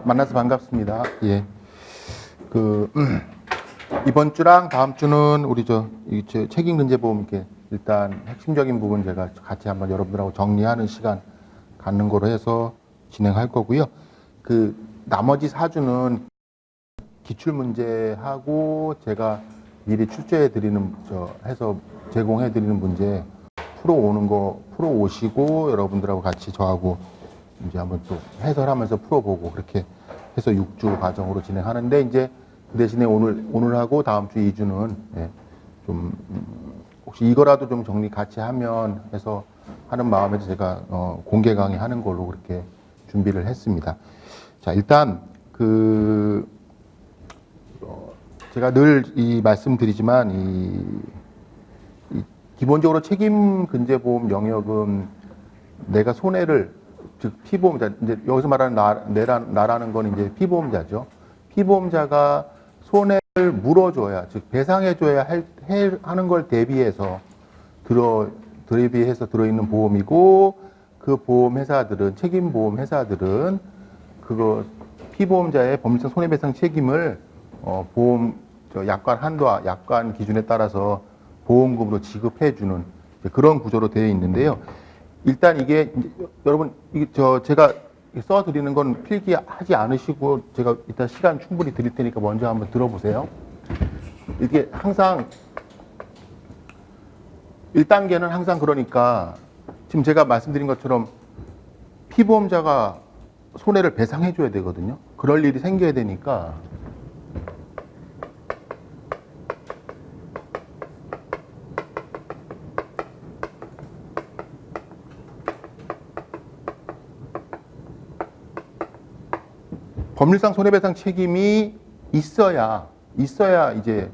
만나서 반갑습니다. 예. 그, 이번 주랑 다음 주는 우리 책임근제보험 이렇게 일단 핵심적인 부분 제가 같이 한번 여러분들하고 정리하는 시간 갖는 거로 해서 진행할 거고요. 그, 나머지 4주는 기출문제하고 제가 미리 출제해 드리는, 해서 제공해 드리는 문제 풀어 오시고 여러분들하고 같이 저하고 이제 한번 또 해설하면서 풀어보고 그렇게 해서 6주 과정으로 진행하는데 이제 그 대신에 오늘하고 다음 주 2주는 예, 좀 혹시 이거라도 좀 정리 같이 하면 해서 하는 마음에서 제가 공개 강의하는 걸로 그렇게 준비를 했습니다. 자, 일단 제가 늘 이 말씀드리지만 이 기본적으로 책임근제보험 영역은 내가 손해를 즉 피보험자 이제 여기서 말하는 나라는 건 이제 피보험자죠. 피보험자가 손해를 물어줘야 즉 배상해줘야 하는 걸 대비해서 들어있는 보험이고 그 보험회사들은 책임보험회사들은 그거 피보험자의 법률상 손해배상 책임을 보험 약관 한도와 약관 기준에 따라서 보험금으로 지급해주는 그런 구조로 되어 있는데요. 일단 이게 여러분 제가 써드리는 건 필기하지 않으시고 제가 이따 시간 충분히 드릴 테니까 먼저 한번 들어보세요. 이게 항상 1단계는 항상 그러니까 지금 제가 말씀드린 것처럼 피보험자가 손해를 배상해 줘야 되거든요. 그럴 일이 생겨야 되니까 법률상 손해배상 책임이 있어야 이제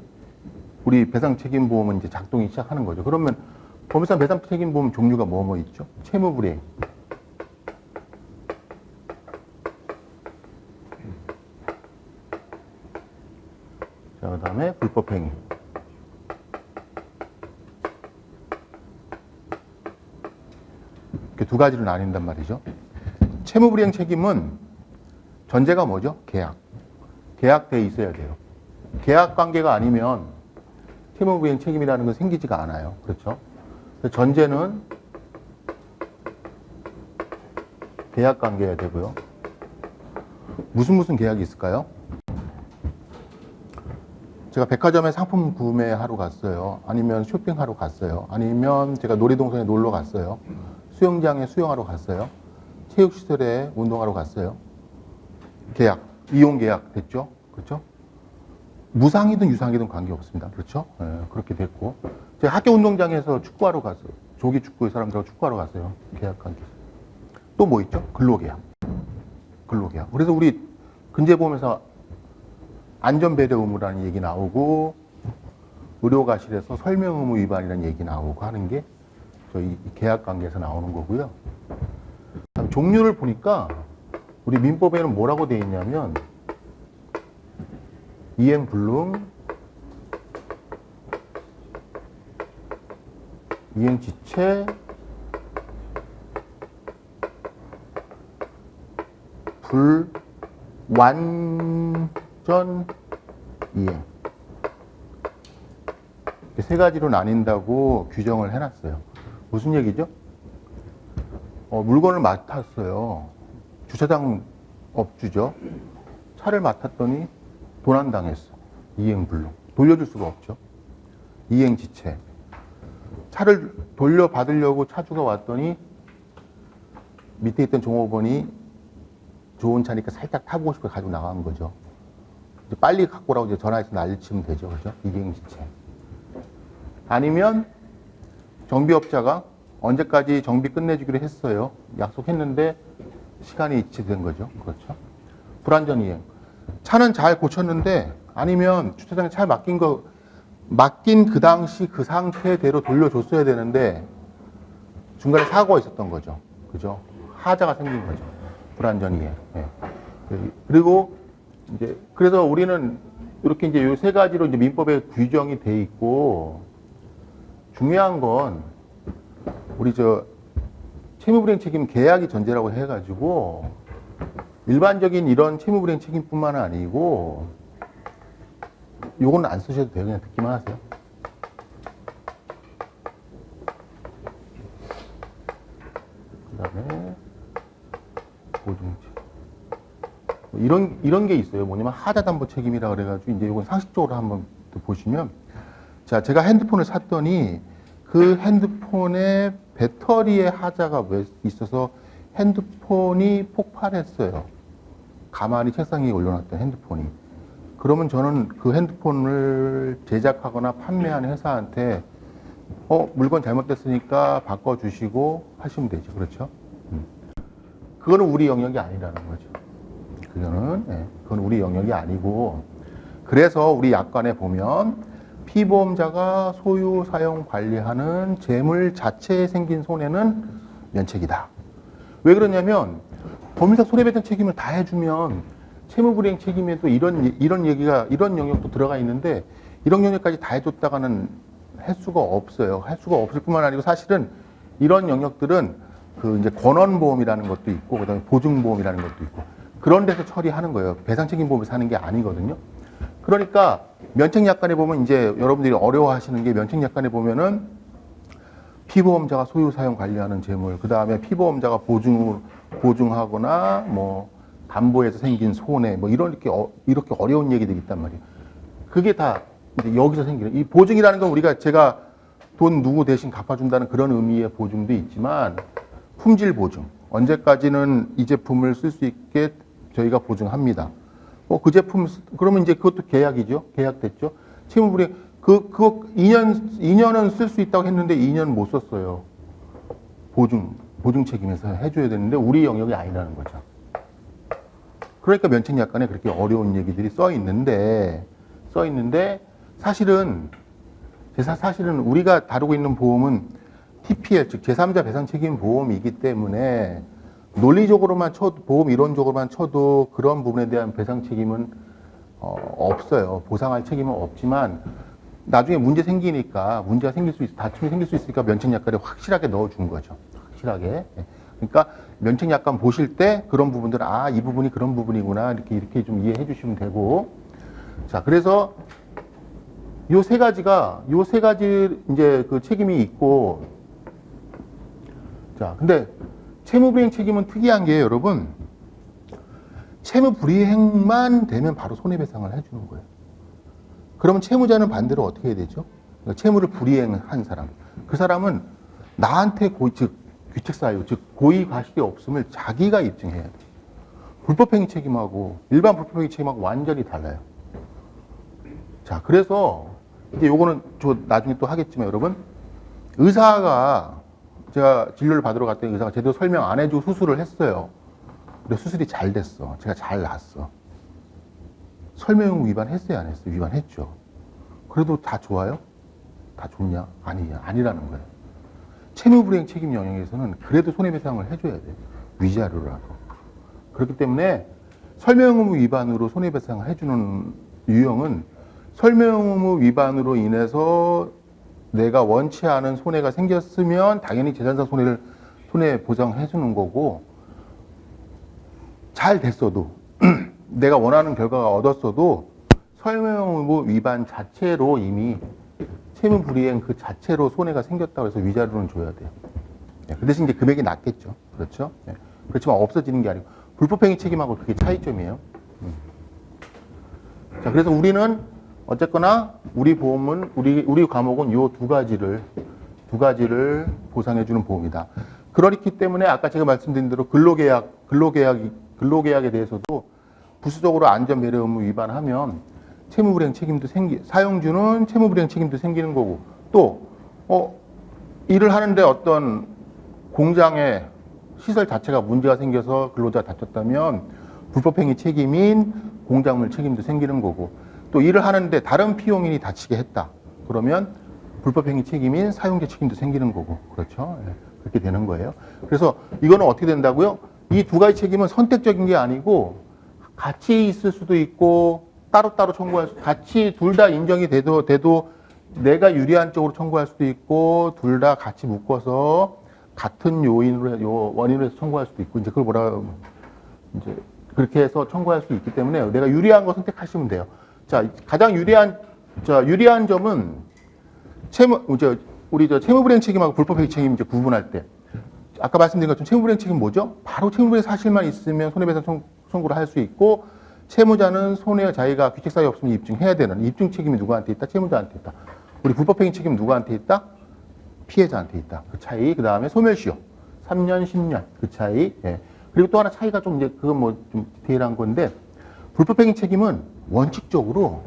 우리 배상 책임 보험은 이제 작동이 시작하는 거죠. 그러면 법률상 배상 책임 보험 종류가 뭐 있죠? 채무불이행. 자, 그다음에 불법행위. 이렇게 두 가지로 나뉜단 말이죠. 채무불이행 책임은 전제가 뭐죠? 계약돼 있어야 돼요. 계약 관계가 아니면 채무불이행 책임이라는 건 생기지가 않아요. 그렇죠? 전제는 계약 관계여야 되고요. 무슨 계약이 있을까요? 제가 백화점에 상품 구매하러 갔어요. 아니면 쇼핑하러 갔어요. 아니면 제가 놀이동산에 놀러 갔어요. 수영장에 수영하러 갔어요. 체육시설에 운동하러 갔어요. 계약, 이용 계약 됐죠? 그렇죠? 무상이든 유상이든 관계없습니다. 그렇죠? 네, 그렇게 됐고. 제가 학교 운동장에서 축구하러 갔어요. 조기 축구의 사람들하고 축구하러 갔어요. 계약 관계. 또 뭐 있죠? 근로계약. 그래서 우리 근제보험에서 안전배려 의무라는 얘기 나오고, 의료가실에서 설명 의무 위반이라는 얘기 나오고 하는 게 저희 계약 관계에서 나오는 거고요. 종류를 보니까 우리 민법에는 뭐라고 되어 있냐면 이행불능, 이행지체, 불완전 이행. 세 가지로 나뉜다고 규정을 해놨어요. 무슨 얘기죠? 물건을 맡았어요. 주차장 업주죠. 차를 맡았더니 도난당했어. 이행불능. 돌려줄 수가 없죠. 이행지체. 차를 돌려받으려고 차주가 왔더니 밑에 있던 종업원이 좋은 차니까 살짝 타보고 싶어 가지고 나간 거죠. 이제 빨리 갖고 오라고 이제 전화해서 난리치면 되죠. 그죠? 이행지체. 아니면 정비업자가 언제까지 정비 끝내주기로 했어요. 약속했는데 시간이 이치된 거죠. 그렇죠. 불완전 이행. 차는 잘 고쳤는데 아니면 주차장에 차 맡긴 그 당시 그 상태대로 돌려줬어야 되는데 중간에 사고가 있었던 거죠. 그죠? 하자가 생긴 거죠. 불완전 이행. 네. 그리고 이제 그래서 우리는 이렇게 이제 요 세 가지로 이제 민법에 규정이 돼 있고 중요한 건 우리 채무불이행 책임 계약이 전제라고 해가지고 일반적인 이런 채무불이행 책임뿐만 아니고 요거는 안 쓰셔도 돼요. 그냥 듣기만 하세요. 그다음에 보증책 이런 게 있어요. 뭐냐면 하자담보 책임이라 그래가지고 이제 이건 상식적으로 한번 또 보시면 자 제가 핸드폰을 샀더니 그 핸드폰에 배터리에 하자가 왜 있어서 핸드폰이 폭발했어요. 가만히 책상 위에 올려놨던 핸드폰이. 그러면 저는 그 핸드폰을 제작하거나 판매하는 회사한테 물건 잘못됐으니까 바꿔주시고 하시면 되죠. 그렇죠? 그거는 우리 영역이 아니라는 거죠. 그건 우리 영역이 아니고 그래서 우리 약관에 보면 피보험자가 소유, 사용, 관리하는 재물 자체에 생긴 손해는 면책이다. 왜 그러냐면 법인사 손해배상 책임을 다 해주면 채무불이행 책임에도 이런 얘기가 이런 영역도 들어가 있는데 이런 영역까지 다 해줬다가는 할 수가 없어요. 할 수가 없을 뿐만 아니고 사실은 이런 영역들은 그 이제 권원보험이라는 것도 있고 그다음에 보증보험이라는 것도 있고 그런 데서 처리하는 거예요. 배상책임보험에서 하는 게 아니거든요. 그러니까 면책약관에 보면 이제 여러분들이 어려워하시는 게 면책약관에 보면은 피보험자가 소유, 사용, 관리하는 재물, 그 다음에 피보험자가 보증하거나 뭐 담보에서 생긴 손해, 뭐 이렇게 어려운 얘기들이 있단 말이에요. 그게 다 이제 여기서 생기는 이 보증이라는 건 우리가 제가 돈 누구 대신 갚아준다는 그런 의미의 보증도 있지만 품질 보증, 언제까지는 이 제품을 쓸 수 있게 저희가 보증합니다. 그 제품, 그러면 이제 그것도 계약이죠. 계약됐죠. 채무불이행, 그거 2년은 쓸 수 있다고 했는데 2년 못 썼어요. 보증 책임에서 해줘야 되는데 우리 영역이 아니라는 거죠. 그러니까 면책약관에 그렇게 어려운 얘기들이 써 있는데 사실은 우리가 다루고 있는 보험은 TPL, 즉 제3자 배상 책임 보험이기 때문에 논리적으로만 쳐도, 보험 이론적으로만 쳐도 그런 부분에 대한 배상 책임은 없어요. 보상할 책임은 없지만 나중에 문제가 생길 수 다툼이 생길 수 있으니까 면책약관에 확실하게 넣어준 거죠. 확실하게. 그러니까 면책약관 보실 때 그런 부분들은 이 부분이 그런 부분이구나 이렇게 좀 이해해 주시면 되고. 자, 그래서 요 세 가지 이제 그 책임이 있고. 자, 근데 채무불이행 책임은 특이한 게 여러분 채무불이행만 되면 바로 손해배상을 해주는 거예요. 그러면 채무자는 반대로 어떻게 해야 되죠? 그러니까 채무를 불이행한 사람, 그 사람은 나한테 귀책사유, 즉 고의과실이 없음을 자기가 입증해야 돼요. 불법행위 책임하고 일반 불법행위 책임하고 완전히 달라요. 자, 그래서 이제 요거는 저 나중에 또 하겠지만 여러분, 의사가 제가 진료를 받으러 갔더니 의사가 제대로 설명 안 해주고 수술을 했어요. 근데 수술이 잘 됐어. 제가 잘 났어. 설명 위반했어요, 안 했어요? 위반했죠. 그래도 다 좋아요? 다 좋냐? 아니라는 거예요. 채무불이행 책임 영역에서는 그래도 손해배상을 해줘야 돼요. 위자료라도. 그렇기 때문에 설명 의무 위반으로 손해배상을 해주는 유형은 설명 의무 위반으로 인해서 내가 원치 않은 손해가 생겼으면 당연히 재산상 손해 보상해 주는 거고, 잘 됐어도 내가 원하는 결과가 얻었어도 설명 의무 위반 자체로 이미 채무 불이행 그 자체로 손해가 생겼다고 해서 위자료는 줘야 돼요. 그 대신 이제 금액이 낮겠죠. 그렇죠? 그렇지만 없어지는 게 아니고 불법행위 책임하고 그게 차이점이에요. 자, 그래서 우리는 어쨌거나 우리 보험은 우리 과목은 요 두 가지를 보상해 주는 보험이다. 그렇기 때문에 아까 제가 말씀드린 대로 근로계약에 대해서도 부수적으로 안전 배려 의무 위반하면 채무불이행 책임도 사용주는 채무불이행 책임도 생기는 거고, 또 일을 하는데 어떤 공장의 시설 자체가 문제가 생겨서 근로자가 다쳤다면 불법행위 책임인 공작물 책임도 생기는 거고, 또 일을 하는데 다른 피용인이 다치게 했다 그러면 불법행위 책임인 사용자 책임도 생기는 거고, 그렇죠? 그렇게 되는 거예요. 그래서 이거는 어떻게 된다고요? 이 두 가지 책임은 선택적인 게 아니고 같이 있을 수도 있고 따로따로 청구할 수, 같이 둘 다 인정이 돼도 내가 유리한 쪽으로 청구할 수도 있고, 둘 다 같이 묶어서 같은 원인으로 해서 청구할 수도 있고, 이제 그걸 이제 그렇게 해서 청구할 수 있기 때문에 내가 유리한 거 선택하시면 돼요. 자, 가장 유리한 점은 우리 채무불이행 책임하고 불법행위 책임 이제 구분할 때 아까 말씀드린 것처럼 채무불이행 책임 뭐죠? 바로 채무불이행 사실만 있으면 손해배상 청구를 할 수 있고 채무자는 손해와 자기가 규칙 사유 없으면 입증해야 되는 입증 책임이 누구한테 있다? 채무자한테 있다. 우리 불법행위 책임 누구한테 있다? 피해자한테 있다. 그 차이. 그 다음에 소멸시효 3년, 10년 그 차이. 예. 그리고 또 하나 차이가 좀 이제 그건 뭐 좀 디테일한 건데 불법행위 책임은 원칙적으로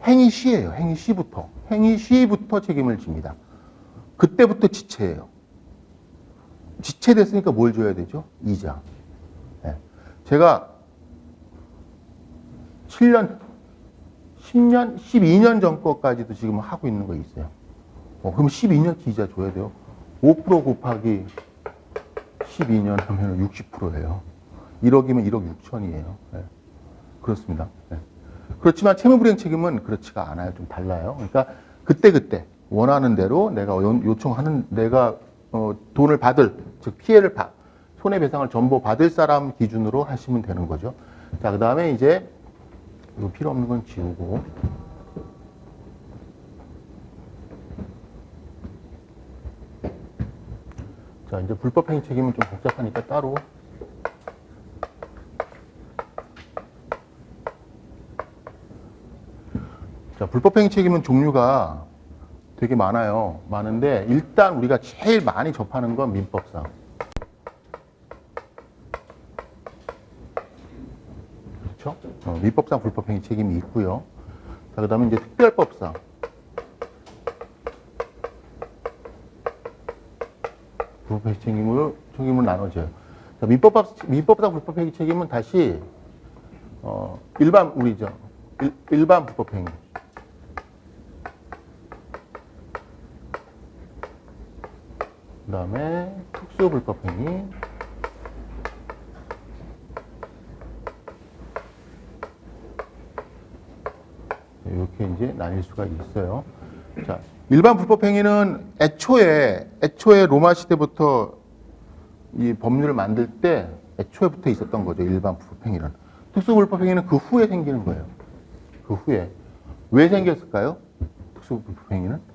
행위 시예요. 행위 시부터 책임을 집니다. 그때부터 지체예요. 지체됐으니까 뭘 줘야 되죠? 이자. 예. 제가 7년, 10년, 12년 전 거까지도 지금 하고 있는 거 있어요. 그럼 12년치 이자 줘야 돼요. 5% 곱하기 12년 하면 60%예요. 1억이면 1억 6천이에요. 네. 그렇습니다. 네. 그렇지만 채무불이행 책임은 그렇지가 않아요. 좀 달라요. 그러니까 그때 원하는 대로 내가 요청하는 내가 돈을 받을 즉 피해를 손해배상을 전부 받을 사람 기준으로 하시면 되는 거죠. 자, 그 다음에 이제 이거 필요 없는 건 지우고 자, 이제 불법행위 책임은 좀 복잡하니까 따로. 자, 불법행위 책임은 종류가 되게 많아요. 많은데, 일단 우리가 제일 많이 접하는 건 민법상. 그렇죠? 민법상 불법행위 책임이 있고요. 자, 그 다음에 이제 특별법상. 불법행위 책임으로 나눠져요. 자, 민법상 불법행위 책임은 다시 일반 불법행위. 그 다음에 특수 불법행위. 이렇게 이제 나뉠 수가 있어요. 자, 일반 불법행위는 애초에 로마 시대부터 이 법률을 만들 때 애초에부터 있었던 거죠. 일반 불법행위는. 특수불법행위는 그 후에 생기는 거예요. 그 후에. 왜 생겼을까요? 특수불법행위는?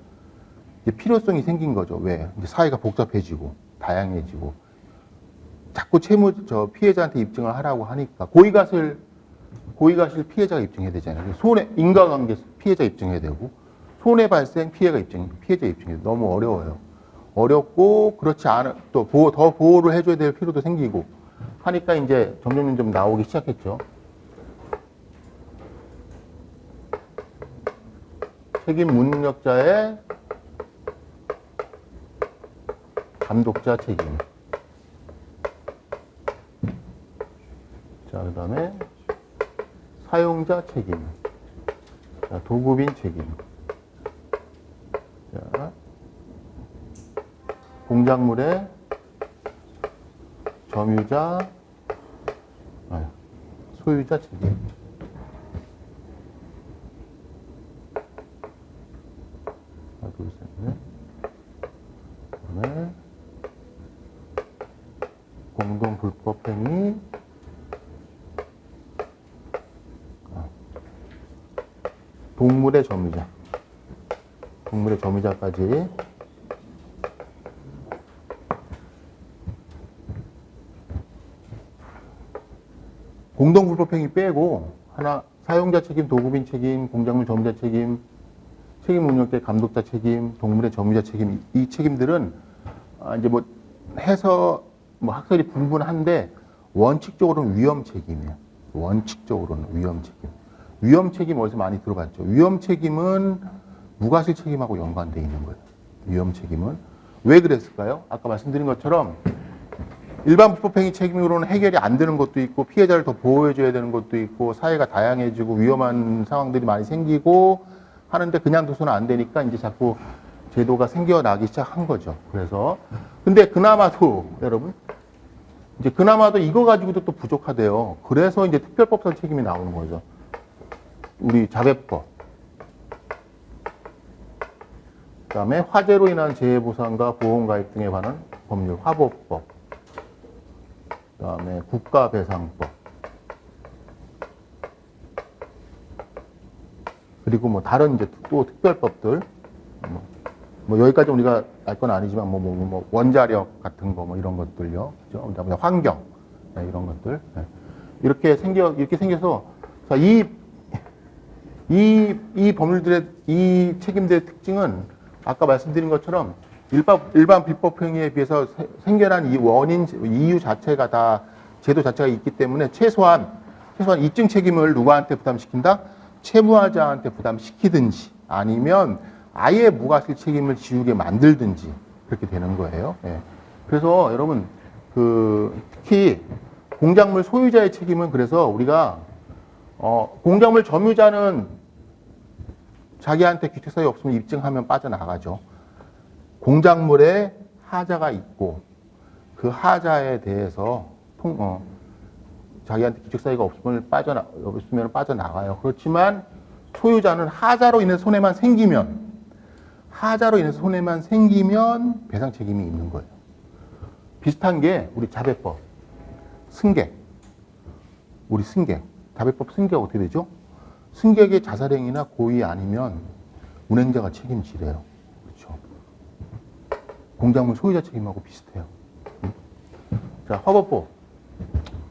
이제 필요성이 생긴 거죠. 왜? 이제 사회가 복잡해지고 다양해지고 자꾸 피해자한테 입증을 하라고 하니까 고의가실 피해자가 입증해야 되잖아요. 인과관계 피해자 입증해야 되고 손해 발생 피해자 입증해야 돼. 너무 어려워요. 어렵고 그렇지 않은 또 더 보호를 해줘야 될 필요도 생기고 하니까 이제 점점 좀 나오기 시작했죠. 책임 무능력자의 감독자 책임. 자, 그 다음에 사용자 책임. 자, 도급인 책임. 자, 공작물의 소유자 책임. 하나, 둘, 셋, 넷. 그다음에 공동 불법행위. 동물의 점유자까지. 공동불법행위 빼고 하나 사용자 책임, 도급인 책임, 공작물 점유자 책임, 책임 운영자 감독자 책임, 동물의 점유자 책임 이 책임들은 이제 뭐 해서 뭐 학설이 분분한데 원칙적으로는 위험 책임이에요. 원칙적으로는 위험 책임. 위험 책임 어디서 많이 들어봤죠? 위험 책임은 무과실 책임하고 연관되어 있는 거예요. 위험 책임은 왜 그랬을까요? 아까 말씀드린 것처럼 일반 불법행위 책임으로는 해결이 안 되는 것도 있고 피해자를 더 보호해줘야 되는 것도 있고 사회가 다양해지고 위험한 상황들이 많이 생기고 하는데 그냥 둬서는 안 되니까 이제 자꾸 제도가 생겨나기 시작한 거죠. 그래서 근데 그나마도 여러분 이제 그나마도 이거 가지고도 또 부족하대요. 그래서 이제 특별법상 책임이 나오는 거죠. 우리 자배법. 그다음에 화재로 인한 재해보상과 보험가입 등에 관한 법률 화보법. 그다음에 국가배상법. 그리고 뭐 다른 이제 또 특별법들, 뭐 여기까지 우리가 알 건 아니지만 뭐 원자력 같은 거 뭐 이런 것들요. 그죠? 그다음에 환경, 네, 이런 것들. 네. 이렇게 생겨서 자, 이 법률들의, 이 책임들의 특징은 아까 말씀드린 것처럼 일반 불법 행위에 비해서 생겨난 이 원인, 이유 자체가 다 제도 자체가 있기 때문에 최소한 입증 책임을 누구한테 부담시킨다? 채무자한테 부담시키든지 아니면 아예 무과실 책임을 지우게 만들든지 그렇게 되는 거예요. 예. 그래서 여러분 특히 공작물 소유자의 책임은 그래서 우리가 공작물 점유자는 자기한테 귀책사유 없으면 입증하면 빠져나가죠. 공작물에 하자가 있고 그 하자에 대해서 자기한테 귀책사유가 없으면 빠져나가요. 그렇지만 소유자는 하자로 인해서 손해만 생기면 배상 책임이 있는 거예요. 비슷한 게 우리 자배법, 승객, 자배법 승객 어떻게 되죠? 승객의 자살행위나 고의 아니면 운행자가 책임지래요. 그렇죠? 공작물 소유자 책임하고 비슷해요. 자, 화법법.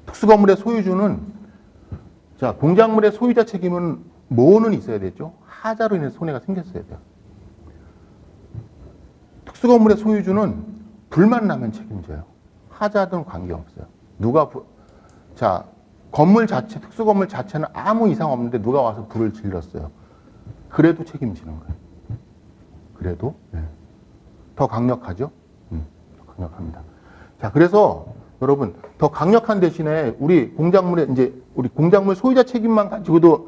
특수건물의 소유주는, 자, 공작물의 소유자 책임은 뭐는 있어야 되죠? 하자로 인해서 손해가 생겼어야 돼요. 특수건물의 소유주는 불만 나면 책임져요. 하자든 관계없어요. 자, 특수건물 자체는 아무 이상 없는데 누가 와서 불을 질렀어요. 그래도 책임지는 거예요. 그래도, 네. 더 강력하죠? 더 강력합니다. 자, 그래서 여러분, 더 강력한 대신에 우리 공작물 소유자 책임만 가지고도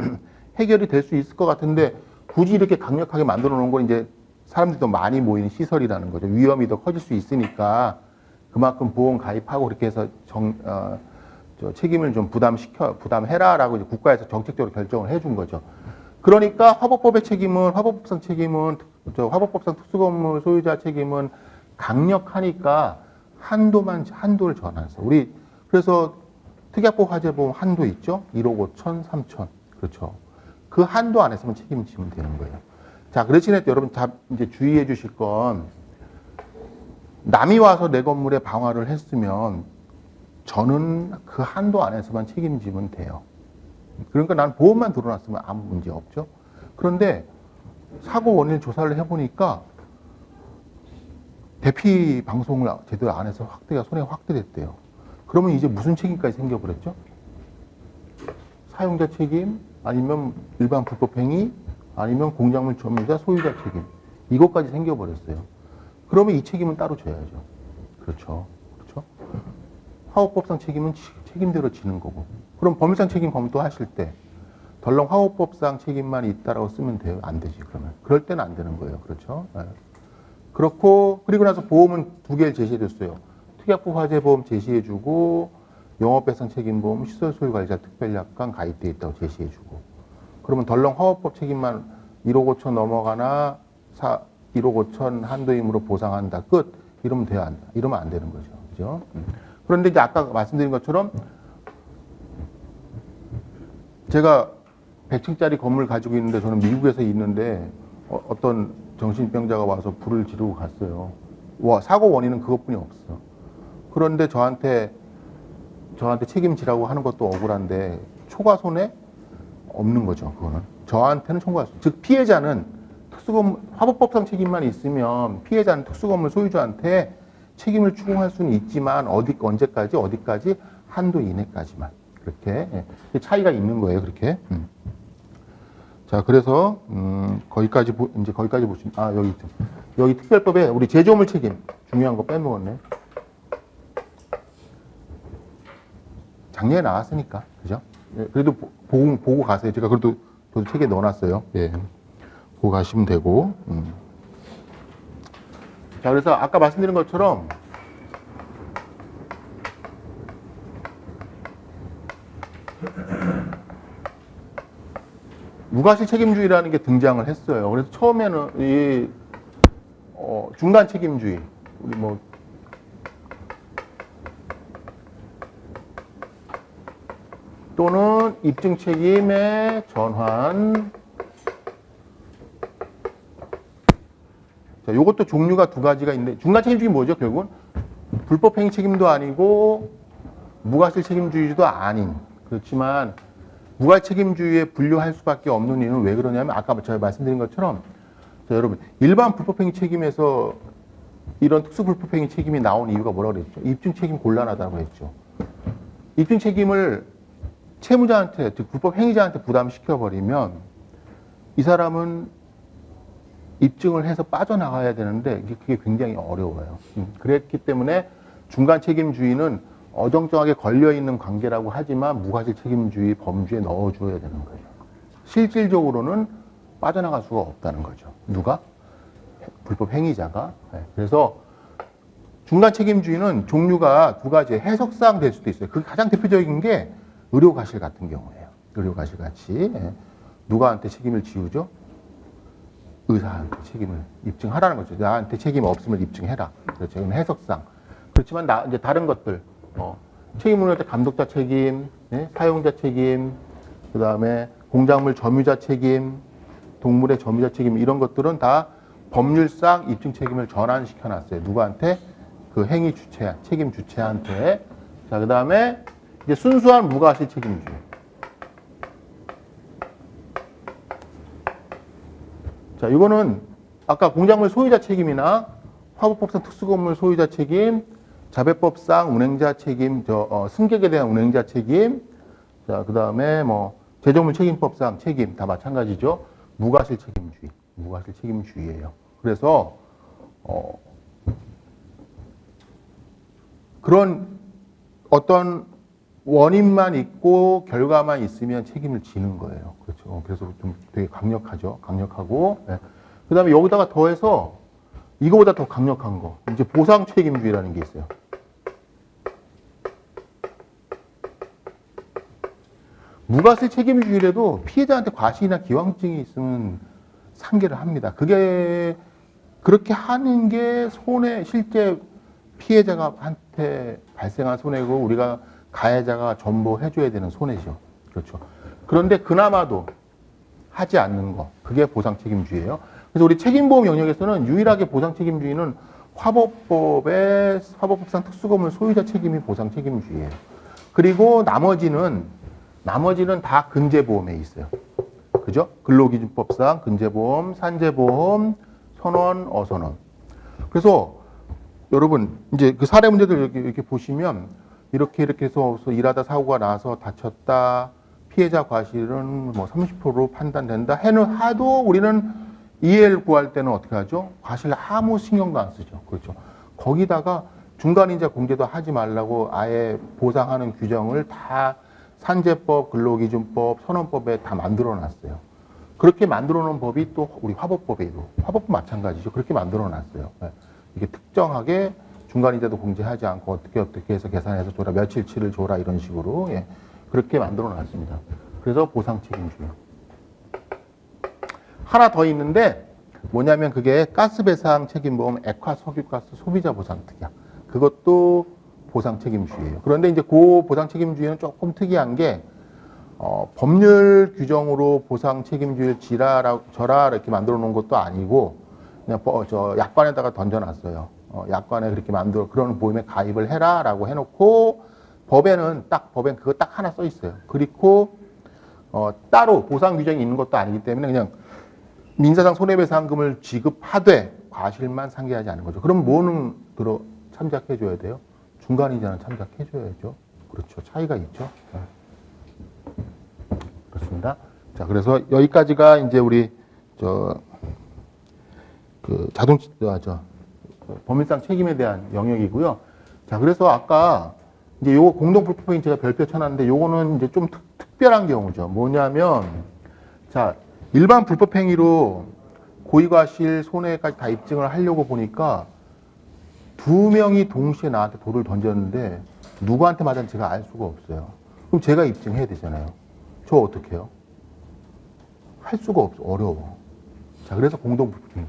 해결이 될 수 있을 것 같은데 굳이 이렇게 강력하게 만들어 놓은 건 이제 사람들이 더 많이 모이는 시설이라는 거죠. 위험이 더 커질 수 있으니까 그만큼 보험 가입하고 그렇게 해서 책임을 좀 부담해라라고 이제 국가에서 정책적으로 결정을 해준 거죠. 그러니까 화법법상 특수건물 소유자 책임은 강력하니까 한도를 정해놨어요. 그래서 특약법 화재보험 한도 있죠? 1억 5천, 3천. 그렇죠. 그 한도 안에서만 책임지면 되는 거예요. 자, 그 대신에 여러분 이제 주의해 주실 건 남이 와서 내 건물에 방화를 했으면 저는 그 한도 안에서만 책임지면 돼요. 그러니까 난 보험만 들어놨으면 아무 문제 없죠. 그런데 사고 원인 조사를 해보니까 대피 방송을 제대로 안 해서 손해가 확대됐대요. 그러면 이제 무슨 책임까지 생겨버렸죠? 사용자 책임, 아니면 일반 불법행위, 아니면 공작물 점유자 소유자 책임. 이것까지 생겨버렸어요. 그러면 이 책임은 따로 져야죠. 그렇죠. 화호법상 책임은 책임대로 지는 거고. 그럼 법률상 책임 검토하실 때 덜렁 화호법상 책임만 있다라고 쓰면 돼요? 안 되지, 그러면. 그럴 때는 안 되는 거예요. 그렇죠? 네. 그리고 나서 보험은 두 개를 제시해줬어요. 특약법 화재보험 제시해주고, 영업배상 책임보험 시설소유관리자 특별약관 가입되어 있다고 제시해주고. 그러면 덜렁 화호법 책임만 1억 5천 넘어가나 1억 5천 한도임으로 보상한다. 끝. 이러면 돼요? 이러면 안 되는 거죠. 그죠? 그런데 이제 아까 말씀드린 것처럼 제가 100층짜리 건물 가지고 있는데 저는 미국에서 있는데 어떤 정신병자가 와서 불을 지르고 갔어요. 사고 원인은 그것뿐이 없어. 그런데 저한테 책임지라고 하는 것도 억울한데 초과 손해 없는 거죠. 그거는 저한테는 청구할 수. 즉 피해자는 화법법상 책임만 있으면 피해자는 특수건물 소유주한테 책임을 추궁할 수는 있지만 언제까지 어디까지 한도 이내까지만 그렇게 차이가 있는 거예요. 그렇게. 자, 그래서 거기까지 보시면 여기 특별법에 우리 제조물 책임 중요한 거 빼먹었네. 작년에 나왔으니까 그죠? 예, 그래도 보고 가세요. 제가 그래도 저도 책에 넣어놨어요. 예, 보고 가시면 되고. 자, 그래서 아까 말씀드린 것처럼 무과실 책임주의라는 게 등장을 했어요. 그래서 처음에는 중간 책임주의, 우리 또는 입증 책임의 전환, 자, 요것도 종류가 두 가지가 있는데, 중간 책임주의 뭐죠, 결국은? 불법행위 책임도 아니고, 무과실 책임주의도 아닌. 그렇지만, 무과책임주의에 분류할 수밖에 없는 이유는 왜 그러냐면, 아까 제가 말씀드린 것처럼, 자, 여러분, 일반 불법행위 책임에서 이런 특수불법행위 책임이 나온 이유가 뭐라고 그랬죠? 입증 책임 곤란하다고 했죠. 입증 책임을 채무자한테, 즉 불법행위자한테 부담시켜버리면 이 사람은 입증을 해서 빠져나가야 되는데 그게 굉장히 어려워요. 그랬기 때문에 중간 책임주의는 어정쩡하게 걸려있는 관계라고 하지만 무과실 책임주의 범주에 넣어줘야 되는 거죠. 실질적으로는 빠져나갈 수가 없다는 거죠. 누가? 불법 행위자가. 그래서 중간 책임주의는 종류가 두 가지 해석사항 될 수도 있어요. 그 가장 대표적인 게 의료과실 같은 경우예요. 의료과실 같이. 누가한테 책임을 지우죠? 의사한테 책임을 입증하라는 거죠. 나한테 책임 없음을 입증해라. 그렇죠. 이건 해석상. 그렇지만 이제 다른 것들, 책임을 할 때 감독자 책임, 사용자 책임, 그 다음에 공작물 점유자 책임, 동물의 점유자 책임, 이런 것들은 다 법률상 입증 책임을 전환시켜 놨어요. 누구한테? 그 행위 주체, 책임 주체한테. 자, 그 다음에 이제 순수한 무과실 책임주의. 자, 이거는 아까 공작물 소유자 책임이나 화법법상 특수건물 소유자 책임, 자배법상 운행자 책임, 승객에 대한 운행자 책임, 자, 그 다음에 뭐 제조물 책임법상 책임 다 마찬가지죠. 무과실 책임주의, 무과실 책임주의예요. 그래서 그런 어떤 원인만 있고 결과만 있으면 책임을 지는 거예요. 그렇죠. 그래서 좀 되게 강력하죠. 강력하고. 네. 그 다음에 여기다가 더해서 이거보다 더 강력한 거. 이제 보상 책임주의라는 게 있어요. 무과실 책임주의라도 피해자한테 과실이나 기왕증이 있으면 상계를 합니다. 그게 그렇게 하는 게 실제 피해자가 한테 발생한 손해고 우리가 가해자가 전보해줘야 되는 손해죠. 그렇죠. 그런데 그나마도 하지 않는 거, 그게 보상 책임주의예요. 그래서 우리 책임보험 영역에서는 유일하게 보상 책임주의는 화법법상 특수건물 소유자 책임이 보상 책임주의예요. 그리고 나머지는 다 근제보험에 있어요. 그죠? 근로기준법상 근제보험, 산재보험, 선원, 어선원. 그래서 여러분 이제 그 사례 문제들 이렇게 보시면 이렇게 해서 일하다 사고가 나서 다쳤다. 피해자 과실은 뭐 30%로 판단된다. 하도 우리는 EL 구할 때는 어떻게 하죠? 과실 아무 신경도 안 쓰죠. 그렇죠. 거기다가 중간인자 공제도 하지 말라고 아예 보상하는 규정을 다 산재법, 근로기준법, 선원법에 다 만들어 놨어요. 그렇게 만들어 놓은 법이 또 우리 화법법에도, 화법도 마찬가지죠. 그렇게 만들어 놨어요. 이게 특정하게 중간이자도 공제하지 않고 어떻게 해서 계산해서 줘라, 며칠치를 줘라, 이런 식으로. 그렇게 만들어 놨습니다. 그래서 보상 책임주의. 하나 더 있는데 뭐냐면 그게 가스배상 책임보험 액화 석유가스 소비자 보상 특약. 그것도 보상 책임주의예요. 그런데 이제 그 보상 책임주의는 조금 특이한 게 법률 규정으로 보상 책임주의를 저라 이렇게 만들어 놓은 것도 아니고 그냥 약관에다가 던져놨어요. 약관에 그렇게 그런 보험에 가입을 해라라고 해놓고 법엔 그거 딱 하나 써 있어요. 그리고 따로 보상 규정이 있는 것도 아니기 때문에 그냥 민사상 손해배상금을 지급하되 과실만 상계하지 않는 거죠. 그럼 뭐는 참작해줘야 돼요? 중간이자는 참작해줘야죠. 그렇죠. 차이가 있죠. 그렇습니다. 자, 그래서 여기까지가 이제 우리 법률상 책임에 대한 영역이고요. 자, 그래서 아까 이제 요거 공동불법행위 제가 별표 쳐놨는데 요거는 이제 좀 특별한 경우죠. 뭐냐면, 자, 일반 불법행위로 고의과실 손해까지 다 입증을 하려고 보니까 두 명이 동시에 나한테 돌을 던졌는데 누구한테 맞았는지 제가 알 수가 없어요. 그럼 제가 입증해야 되잖아요. 저 어떻게 해요? 할 수가 없어. 어려워. 자, 그래서 공동불법행위.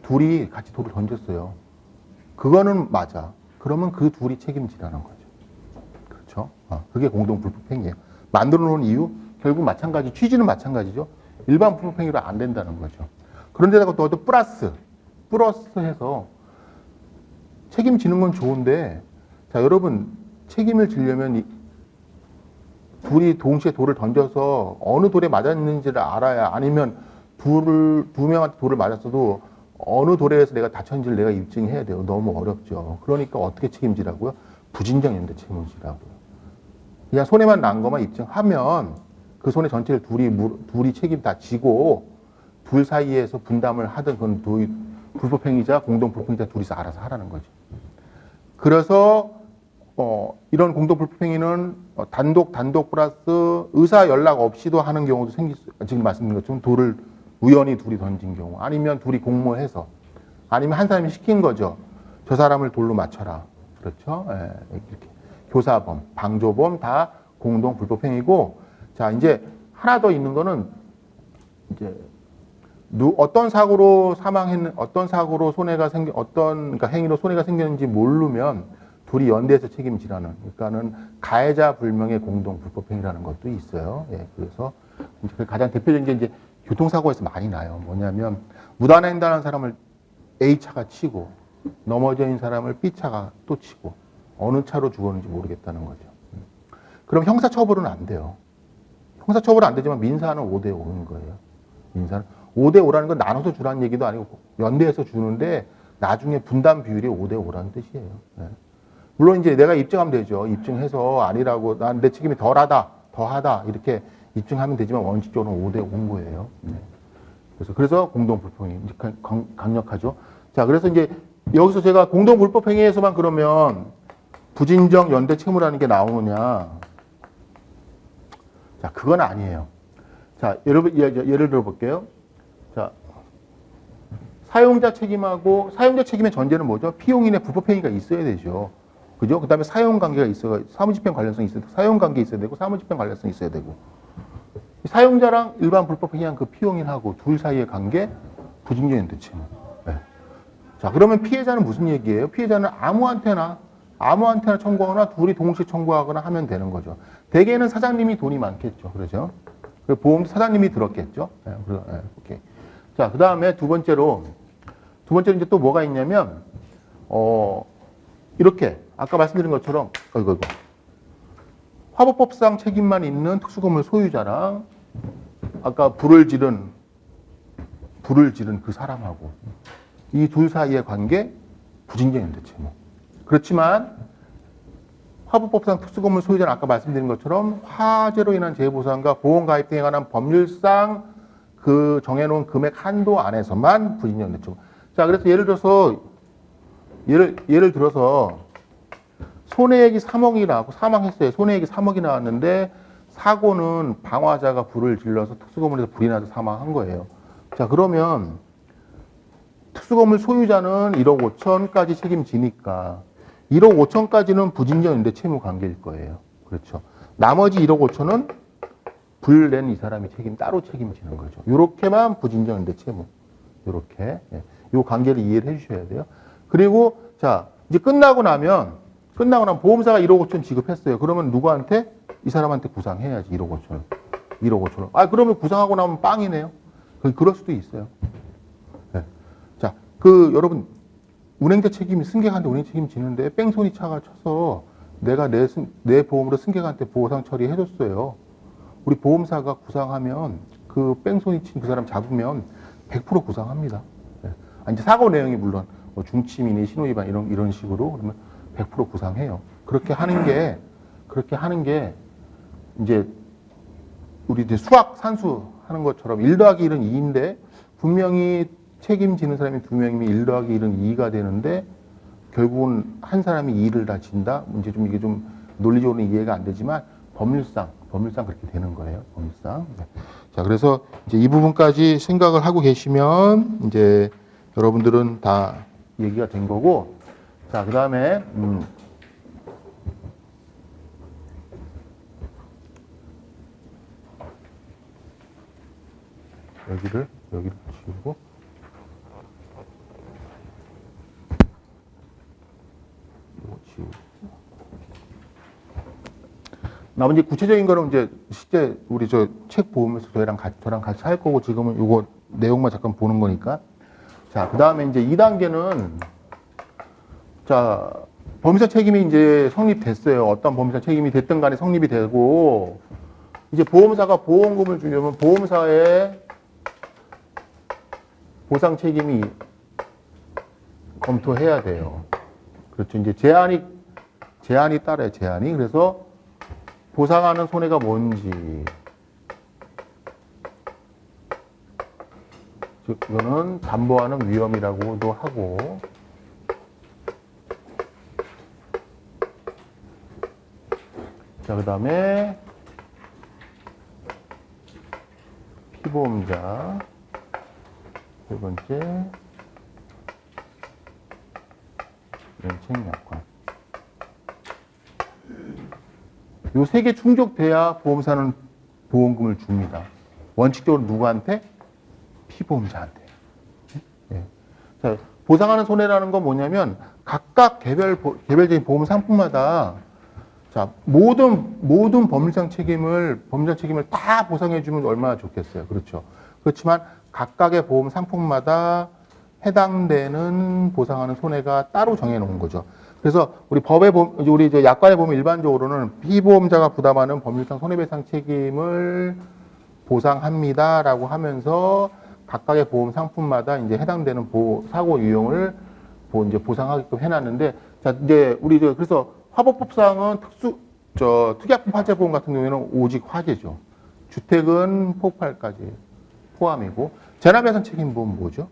둘이 같이 돌을 던졌어요. 그거는 맞아. 그러면 그 둘이 책임지라는 거죠. 그렇죠? 그게 공동불법행위예요. 만들어 놓은 이유? 결국 취지는 마찬가지죠. 일반 불법행위로 안 된다는 거죠. 그런데다가 또 플러스 플러스해서 책임지는 건 좋은데, 자, 여러분, 책임을 지려면 둘이 동시에 돌을 던져서 어느 돌에 맞았는지를 알아야, 아니면 두 명한테 돌을 맞았어도 어느 돌에서 내가 다쳤는지를 내가 입증해야 돼요. 너무 어렵죠. 그러니까 어떻게 책임지라고요? 부진정 연대 책임지라고요. 그냥 손해만 난 것만 입증하면 그 손해 전체를 둘이 책임 다 지고 둘 사이에서 분담을 하든 그건 불법행위자, 공동불법행위자 둘이서 알아서 하라는 거죠. 그래서 이런 공동불법행위는 단독 플러스 의사 연락 없이도 하는 경우도 지금 말씀드린 것처럼 돌을 우연히 둘이 던진 경우, 아니면 둘이 공모해서, 아니면 한 사람이 시킨 거죠. 저 사람을 돌로 맞춰라. 그렇죠? 예, 이렇게. 교사범, 방조범 다 공동불법행위고, 자, 이제 하나 더 있는 거는 이제 어떤 사고로 어떤 사고로 그러니까 행위로 손해가 생겼는지 모르면 둘이 연대해서 책임지라는, 그러니까는 가해자 불명의 공동 불법행위라는 것도 있어요. 예, 그래서 가장 대표적인 게 이제 교통사고에서 많이 나요. 뭐냐면 무단횡단한 사람을 A차가 치고 넘어져 있는 사람을 B차가 또 치고 어느 차로 죽었는지 모르겠다는 거죠. 그럼 형사처벌은 안 돼요. 형사처벌은 안 되지만 민사는 5대5인 거예요. 민사는 5대5라는 건 나눠서 주라는 얘기도 아니고 연대해서 주는데 나중에 분담 비율이 5대5라는 뜻이에요. 네. 물론 이제 내가 입증하면 되죠. 입증해서 아니라고, 난 내 책임이 더하다 이렇게 입증하면 되지만 원칙적으로는 5대5인 거예요. 네. 그래서 공동불법행위 강력하죠. 자, 그래서 이제 여기서 제가 공동불법행위에서만 그러면 부진정 연대 채무라는 게 나오느냐? 자, 그건 아니에요. 자, 예를 들어 볼게요. 자, 사용자 책임의 전제는 뭐죠? 피용인의 불법행위가 있어야 되죠. 그죠? 그 다음에 사용관계가 있어야, 사무집행 관련성이 있어야 되고, 사용관계 있어야 되고, 사무집행 관련성이 있어야 되고. 사용자랑 일반 불법행위한 그 피용인하고 둘 사이의 관계, 부진정 연대 채무. 네. 자, 그러면 피해자는 무슨 얘기예요? 피해자는 아무한테나 청구하거나 둘이 동시에 청구하거나 하면 되는 거죠. 대개는 사장님이 돈이 많겠죠. 그러죠? 보험 사장님이 들었겠죠. 네, 오케이. 자, 그 다음에 두 번째로 이제 또 뭐가 있냐면, 이렇게, 아까 말씀드린 것처럼, 화법법상 책임만 있는 특수건물 소유자랑, 아까 불을 지른 그 사람하고, 이 둘 사이의 관계, 부진정 연대 채무. 그렇지만, 화법법상 특수건물 소유자는 아까 말씀드린 것처럼 화재로 인한 재해보상과 보험가입 등에 관한 법률상 그 정해놓은 금액 한도 안에서만 부진정 연대 채무. 자, 그래서 예를 들어서 손해액이 3억이라고 사망했어요. 손해액이 3억이 나왔는데 사고는 방화자가 불을 질러서 특수건물에서 불이 나서 사망한 거예요. 자, 그러면 특수건물 소유자는 1억 5천까지 책임지니까 1억 5천까지는 부진정 연대 채무 관계일 거예요. 그렇죠. 나머지 1억 5천은 불 낸 이 사람이 따로 책임지는 거죠. 요렇게만 부진정 연대 채무. 요렇게. 예. 요 관계를 이해를 해 주셔야 돼요. 그리고 자, 이제 끝나고 나면 보험사가 1억 5천 지급했어요. 그러면 누구한테? 이 사람한테 구상해야지, 1억 5천을. 1억 5천을. 아, 그러면 구상하고 나면 빵이네요. 그럴 수도 있어요. 네. 자, 여러분, 운행자 책임이 승객한테 운행 책임 지는데 뺑소니 차가 쳐서 내가 내 보험으로 승객한테 보상 처리해줬어요. 우리 보험사가 구상하면 그 뺑소니 친 그 사람 잡으면 100% 구상합니다. 네. 이제 사고 내용이 물론 뭐 중침이니 신호위반 이런 식으로 그러면 100% 구상해요. 그렇게 하는 게 이제 우리 이제 수학 산수 하는 것처럼 1 더하기 1은 2인데 분명히 책임지는 사람이 2명이면 1 더하기 1은 2가 되는데 결국은 한 사람이 2를 다 진다? 이제 이게 좀 논리적으로 이해가 안 되지만 법률상 그렇게 되는 거예요. 법률상. 네. 자, 그래서 이제 이 부분까지 생각을 하고 계시면 이제 여러분들은 다 얘기가 된 거고, 자, 그 다음에 여기를 지우고 이거 지우고 나머지 구체적인 거는 이제 실제 우리 저 책 보면서 저랑 같이 할 거고 지금은 이거 내용만 잠깐 보는 거니까. 자, 그 다음에 이제 2단계는, 자, 법인상 책임이 이제 성립됐어요. 어떤 법인상 책임이 됐든 간에 성립이 되고, 이제 보험사가 보험금을 주려면 보험사의 보상 책임이 검토해야 돼요. 그렇죠. 이제 제한이 따라요, 제한이. 그래서 보상하는 손해가 뭔지. 즉, 이거는 담보하는 위험이라고도 하고, 자, 그 다음에 피보험자, 세 번째, 면책약관. 요 세 개 충족돼야 보험사는 보험금을 줍니다. 원칙적으로 누구한테? 피보험자한테. 예. 자, 보상하는 손해라는 건 뭐냐면 각각 개별적인 보험 상품마다 자, 모든 법률상 책임을 다 보상해주면 얼마나 좋겠어요. 그렇죠. 그렇지만 각각의 보험 상품마다 해당되는 보상하는 손해가 따로 정해놓은 거죠. 그래서 우리 이제 약관에 보면 일반적으로는 피보험자가 부담하는 법률상 손해배상 책임을 보상합니다라고 하면서 각각의 보험 상품마다 이제 해당되는 사고 유형을 이제 보상하게끔 해놨는데, 자, 이제 그래서 화법법상은 특약품 화재보험 같은 경우에는 오직 화재죠. 주택은 폭발까지 포함이고, 재난배상 책임보험 뭐죠?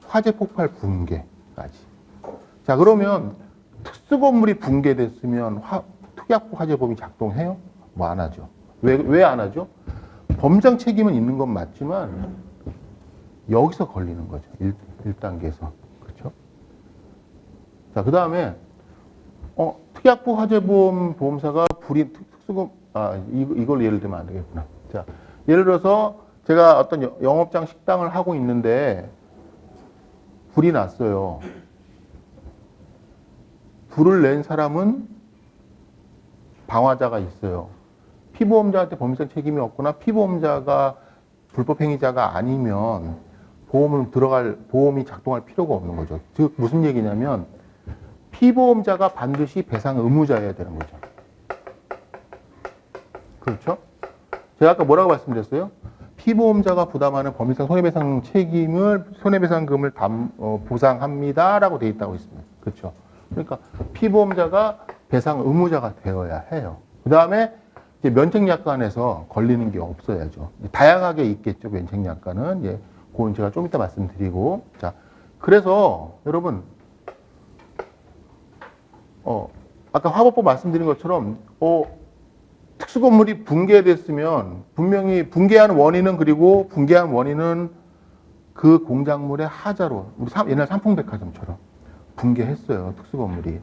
화재, 폭발, 붕괴까지. 자, 그러면 특수건물이 붕괴됐으면 특약부 화재보험이 작동해요? 뭐 안 하죠. 왜 안 하죠? 범상 책임은 있는 건 맞지만 여기서 걸리는 거죠. 1단계에서. 그렇죠? 자, 그 다음에 특약부 화재보험 보험사가 이걸 예를 들면 안 되겠구나. 자, 예를 들어서 제가 어떤 영업장 식당을 하고 있는데 불이 났어요. 불을 낸 사람은 방화자가 있어요. 피보험자한테 법률상 책임이 없거나 피보험자가 불법행위자가 아니면 보험이 작동할 필요가 없는 거죠. 즉 무슨 얘기냐면 피보험자가 반드시 배상 의무자여야 되는 거죠. 그렇죠? 제가 아까 뭐라고 말씀드렸어요? 피보험자가 부담하는 법률상 손해배상금을 보상합니다라고 돼 있다고 했습니다. 그렇죠? 그러니까 피보험자가 배상 의무자가 되어야 해요. 그 다음에 면책약관에서 걸리는 게 없어야죠. 다양하게 있겠죠. 면책약관은. 예, 그건 제가 좀 이따 말씀드리고. 자, 그래서 여러분, 아까 화법법 말씀드린 것처럼 특수건물이 붕괴됐으면 분명히 붕괴한 원인은 그 공작물의 하자로 우리 옛날 삼풍백화점처럼 붕괴했어요. 특수건물이.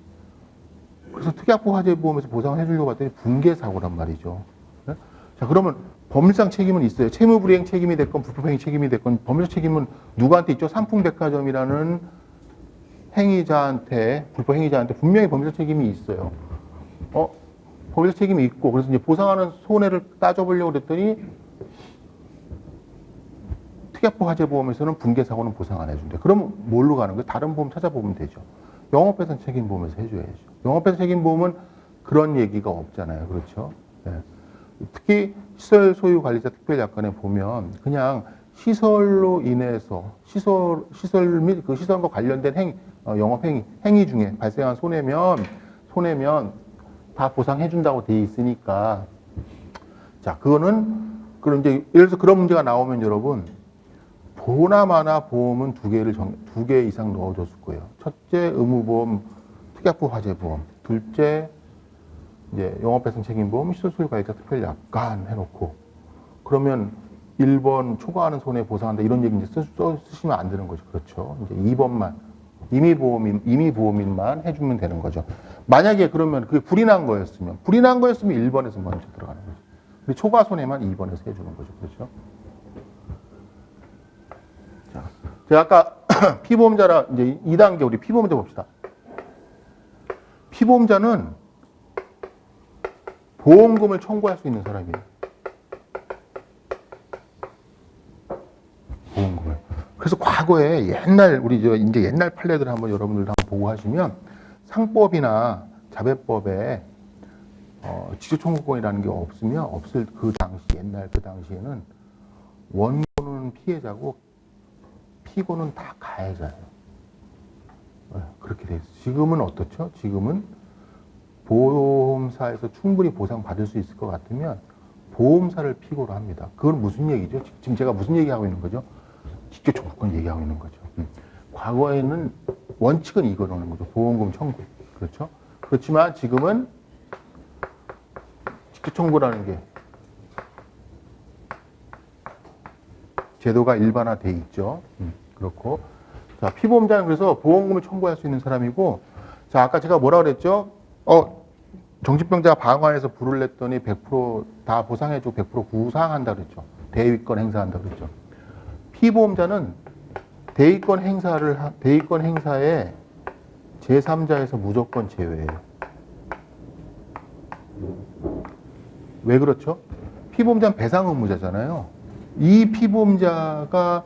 그래서 특약부 화재보험에서 보상을 해주려고 했더니 붕괴 사고란 말이죠. 네? 자, 그러면 법률상 책임은 있어요. 채무불이행 책임이 됐건 불법행위 책임이 됐건 법률상 책임은 누구한테 있죠? 삼풍백화점이라는 불법행위자한테 분명히 법률상 책임이 있어요. 법률상 책임이 있고 그래서 이제 보상하는 손해를 따져보려고 그랬더니 특약부 화재보험에서는 붕괴 사고는 보상 안 해준대. 그럼 뭘로 가는 거예요? 다른 보험 찾아보면 되죠. 영업배상 책임보험에서 해줘야죠. 영업배상 책임보험은 그런 얘기가 없잖아요. 그렇죠? 네. 특히 시설 소유 관리자 특별약관에 보면 그냥 시설로 인해서 시설 및 그 시설과 관련된 행위 중에 발생한 손해면 다 보상해준다고 돼 있으니까. 자, 그럼 이제 예를 들어서 그런 문제가 나오면 여러분 보나마나 보험은 두 개 이상 넣어줬을 거예요. 첫째, 의무보험, 특약부 화재보험. 둘째, 이제 영업배상 책임보험, 시설소유가액자 특별약관 해놓고. 그러면 1번 초과하는 손해 보상한다 이런 얘기 이제 쓰시면 안 되는 거죠. 그렇죠. 이제 2번만 임의보험인만 해주면 되는 거죠. 만약에 그러면 그게 불이 난 거였으면 1번에서 먼저 들어가는 거죠. 근데 초과 손해만 2번에서 해주는 거죠. 그렇죠. 자, 제가 아까 피보험자라 이제 2단계 우리 피보험자 봅시다. 피보험자는 보험금을 청구할 수 있는 사람이에요. 보험금을. 그래서 과거 과거에 옛날 우리 이제 옛날 판례들 한번 여러분들도 한번 보고 하시면 상법이나 자배법에 직접청구권이라는 게 없으면 없을 그 당시 옛날 그 당시에는 원고는 피해자고 피고는 다 가해자예요. 그렇게 돼 있어요. 지금은 어떻죠? 지금은 보험사에서 충분히 보상받을 수 있을 것 같으면 보험사를 피고로 합니다. 그건 무슨 얘기죠? 지금 제가 무슨 얘기하고 있는 거죠? 직접 청구권 얘기하고 있는 거죠. 과거에는 원칙은 이거라는 거죠. 보험금 청구. 그렇죠? 그렇지만 지금은 직접 청구라는 게 제도가 일반화돼 있죠. 그렇고. 자, 피보험자는 그래서 보험금을 청구할 수 있는 사람이고, 자, 아까 제가 뭐라 그랬죠? 정신병자가 방화해서 불을 냈더니 100%다 보상해주고 100% 구상한다 그랬죠. 대위권 행사한다 그랬죠. 피보험자는 대위권 행사에 제3자에서 무조건 제외해요. 왜 그렇죠? 피보험자는 배상 의무자잖아요. 이 피보험자가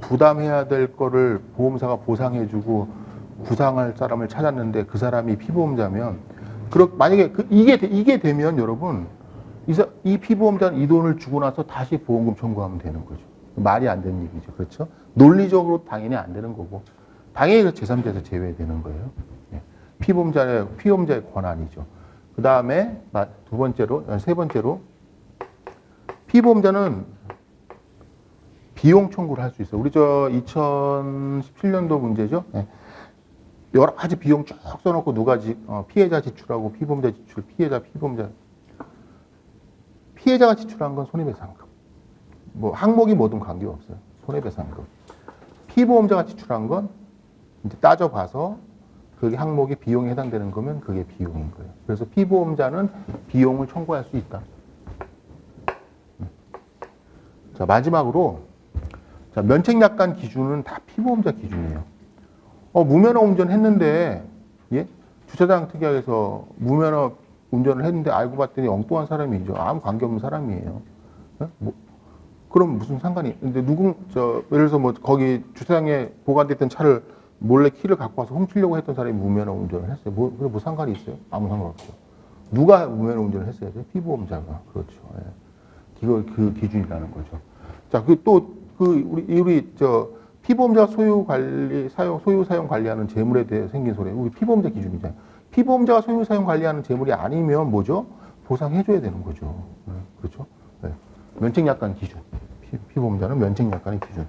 부담해야 될 거를 보험사가 보상해주고 구상할 사람을 찾았는데 그 사람이 피보험자면, 만약에 이게 되면 여러분, 이 피보험자는 이 돈을 주고 나서 다시 보험금 청구하면 되는 거죠. 말이 안 되는 얘기죠. 그렇죠? 논리적으로 당연히 안 되는 거고, 당연히 제3자에서 제외되는 거예요. 피보험자의 권한이죠. 그 다음에 세 번째로, 피보험자는 비용 청구를 할 수 있어요. 우리 2017년도 문제죠. 여러 가지 비용 쭉 써놓고 피해자 지출하고 피보험자 지출, 피보험자. 피해자가 지출한 건 손해배상금. 항목이 뭐든 관계없어요. 손해배상금. 피보험자가 지출한 건 이제 따져봐서 그게 항목이 비용에 해당되는 거면 그게 비용인 거예요. 그래서 피보험자는 비용을 청구할 수 있다. 자, 마지막으로, 자, 면책약관 기준은 다 피보험자 기준이에요. 무면허 운전했는데, 예? 주차장 특약에서 무면허 운전을 했는데 알고 봤더니 엉뚱한 사람이죠. 아무 관계없는 사람이에요. 그럼 무슨 상관이? 근데 예를 들어서 거기 주차장에 보관됐던 차를 몰래 키를 갖고 와서 훔치려고 했던 사람이 무면허 운전을 했어요. 뭐 상관이 있어요? 아무 상관없죠. 누가 무면허 운전을 했어야 돼요? 피보험자가. 그렇죠. 예. 이거 그 기준이라는 거죠. 자, 우리 피보험자 소유 사용 관리하는 재물에 대해 생긴 소리. 우리 피보험자 기준이잖아요. 피보험자가 소유 사용 관리하는 재물이 아니면 뭐죠? 보상해줘야 되는 거죠. 그렇죠? 네. 면책약관 기준. 피보험자는 면책약관의 기준.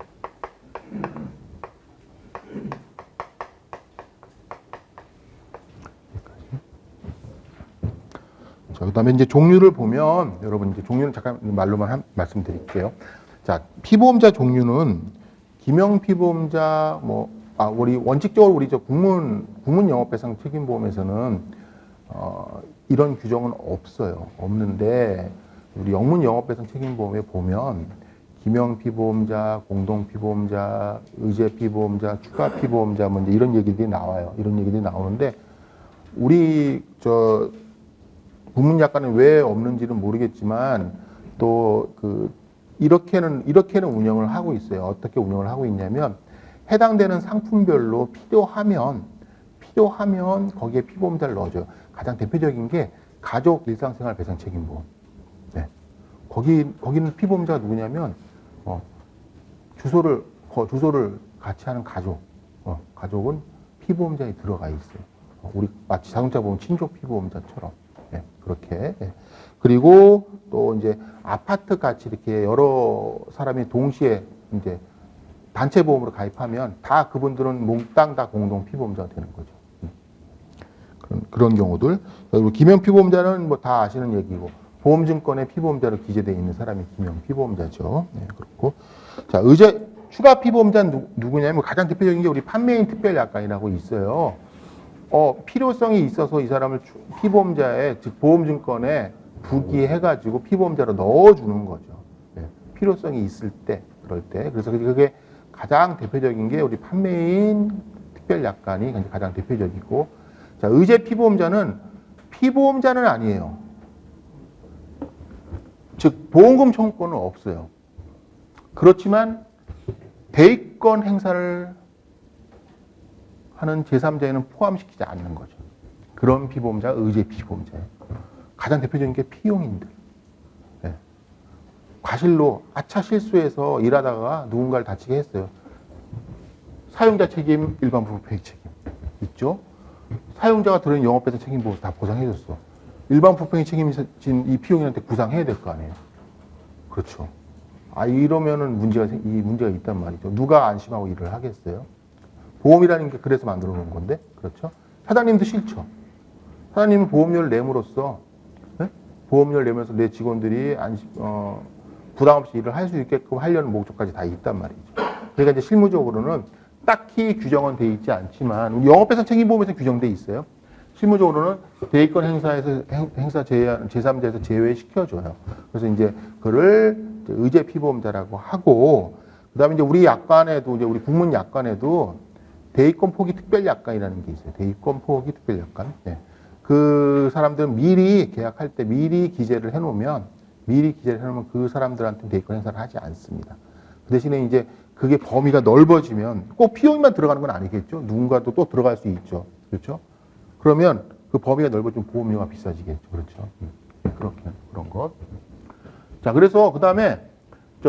자, 그 다음에 이제 종류를 보면, 여러분 이제 종류는 잠깐 말로만 말씀드릴게요. 자, 피보험자 종류는 기명 피보험자, 우리 원칙적으로 우리 국문 영업배상 책임보험에서는 이런 규정은 없어요. 없는데 우리 영문 영업배상 책임보험에 보면 기명 피보험자, 공동 피보험자, 의제 피보험자, 추가 피보험자 이제 이런 얘기들이 나와요. 이런 얘기들이 나오는데 우리 국문 약관은 왜 없는지는 모르겠지만 또 이렇게는 운영을 하고 있어요. 어떻게 운영을 하고 있냐면 해당되는 상품별로 필요하면 거기에 피보험자를 넣어줘요. 가장 대표적인 게 가족 일상생활 배상 책임보험. 네. 거기는 피보험자가 누구냐면 주소를 같이 하는 가족. 가족은 피보험자에 들어가 있어요. 우리 마치 자동차 보험 친족 피보험자처럼. 네, 그렇게. 네. 그리고 또 이제 아파트 같이 이렇게 여러 사람이 동시에 이제 단체 보험으로 가입하면 다 그분들은 몽땅 다 공동 피보험자가 되는 거죠. 그런 경우들. 그리고 기명 피보험자는 다 아시는 얘기고 보험증권의 피보험자로 기재되어 있는 사람이 기명 피보험자죠. 네, 그렇고. 자, 추가 피보험자는 누구냐면 가장 대표적인 게 우리 판매인 특별약관이라고 있어요. 필요성이 있어서 이 사람을 피보험자에, 즉 보험증권에 부기해가지고 피보험자로 넣어주는 거죠. 네, 필요성이 있을 때, 그럴 때. 그래서 그게 가장 대표적인 게 우리 판매인 특별약관이 가장 대표적이고, 자, 의제 피보험자는 아니에요. 즉 보험금 청구권은 없어요. 그렇지만 대의권 행사를 하는 제3자에는 포함시키지 않는 거죠. 그런 피보험자가 의제 피보험자예요. 가장 대표적인 게 피용인들. 네. 과실로 아차 실수해서 일하다가 누군가를 다치게 했어요. 사용자 책임, 일반 부부페이 책임 있죠. 사용자가 들은 영업배상 책임 보고 다 보상해줬어. 일반 부부페이 책임진 이 피용인한테 구상해야 될 거 아니에요. 그렇죠. 이러면은 문제가 있단 말이죠. 누가 안심하고 일을 하겠어요? 보험이라는 게 그래서 만들어 놓은 건데, 그렇죠? 사장님도 싫죠. 사장님은 보험료를 내므로써, 네? 보험료를 내면서 내 직원들이 부담 없이 일을 할 수 있게끔 하려는 목적까지 다 있단 말이죠. 그러니까 이제 실무적으로는 딱히 규정은 돼 있지 않지만, 영업배상 책임보험에서 규정돼 있어요. 실무적으로는 대의권 행사 제3자에서 제외시켜줘요. 그래서 이제 그를 의제 피보험자라고 하고, 그 다음에 이제 우리 약관에도, 이제 우리 국문 약관에도 대의권 포기 특별 약관이라는 게 있어요. 대의권 포기 특별 약관. 네. 그 사람들은 미리 계약할 때 미리 기재를 해놓으면 그 사람들한테 대의권 행사를 하지 않습니다. 그 대신에 이제 그게 범위가 넓어지면 꼭 피용인만 들어가는 건 아니겠죠. 누군가도 또 들어갈 수 있죠. 그렇죠? 그러면 그 범위가 넓어지면 보험료가 비싸지겠죠. 그렇죠? 그런 것. 자, 그래서 그 다음에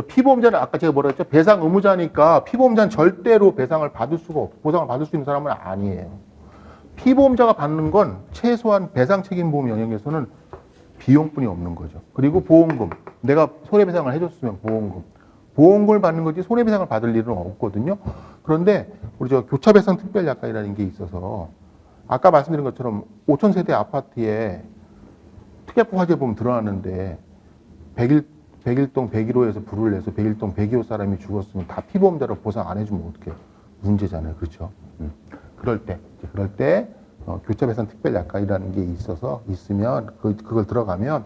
피보험자는 아까 제가 뭐라 했죠? 배상 의무자니까 피보험자는 절대로 배상을 받을 수가 없고 보상을 받을 수 있는 사람은 아니에요. 피보험자가 받는 건 최소한 배상 책임보험 영역에서는 비용뿐이 없는 거죠. 그리고 보험금. 내가 손해배상을 해줬으면 보험금을 받는 거지 손해배상을 받을 일은 없거든요. 그런데 우리 교차배상 특별약관이라는 게 있어서 아까 말씀드린 것처럼 5,000세대 아파트에 특약부 화재 보면 드러났는데 101동 101호에서 불을 내서 101동 102호 사람이 죽었으면 다 피보험자로 보상 안 해주면 어떡해요? 문제잖아요. 그렇죠? 그럴 때 교차배상 특별약관이라는 게 있으면 그걸 들어가면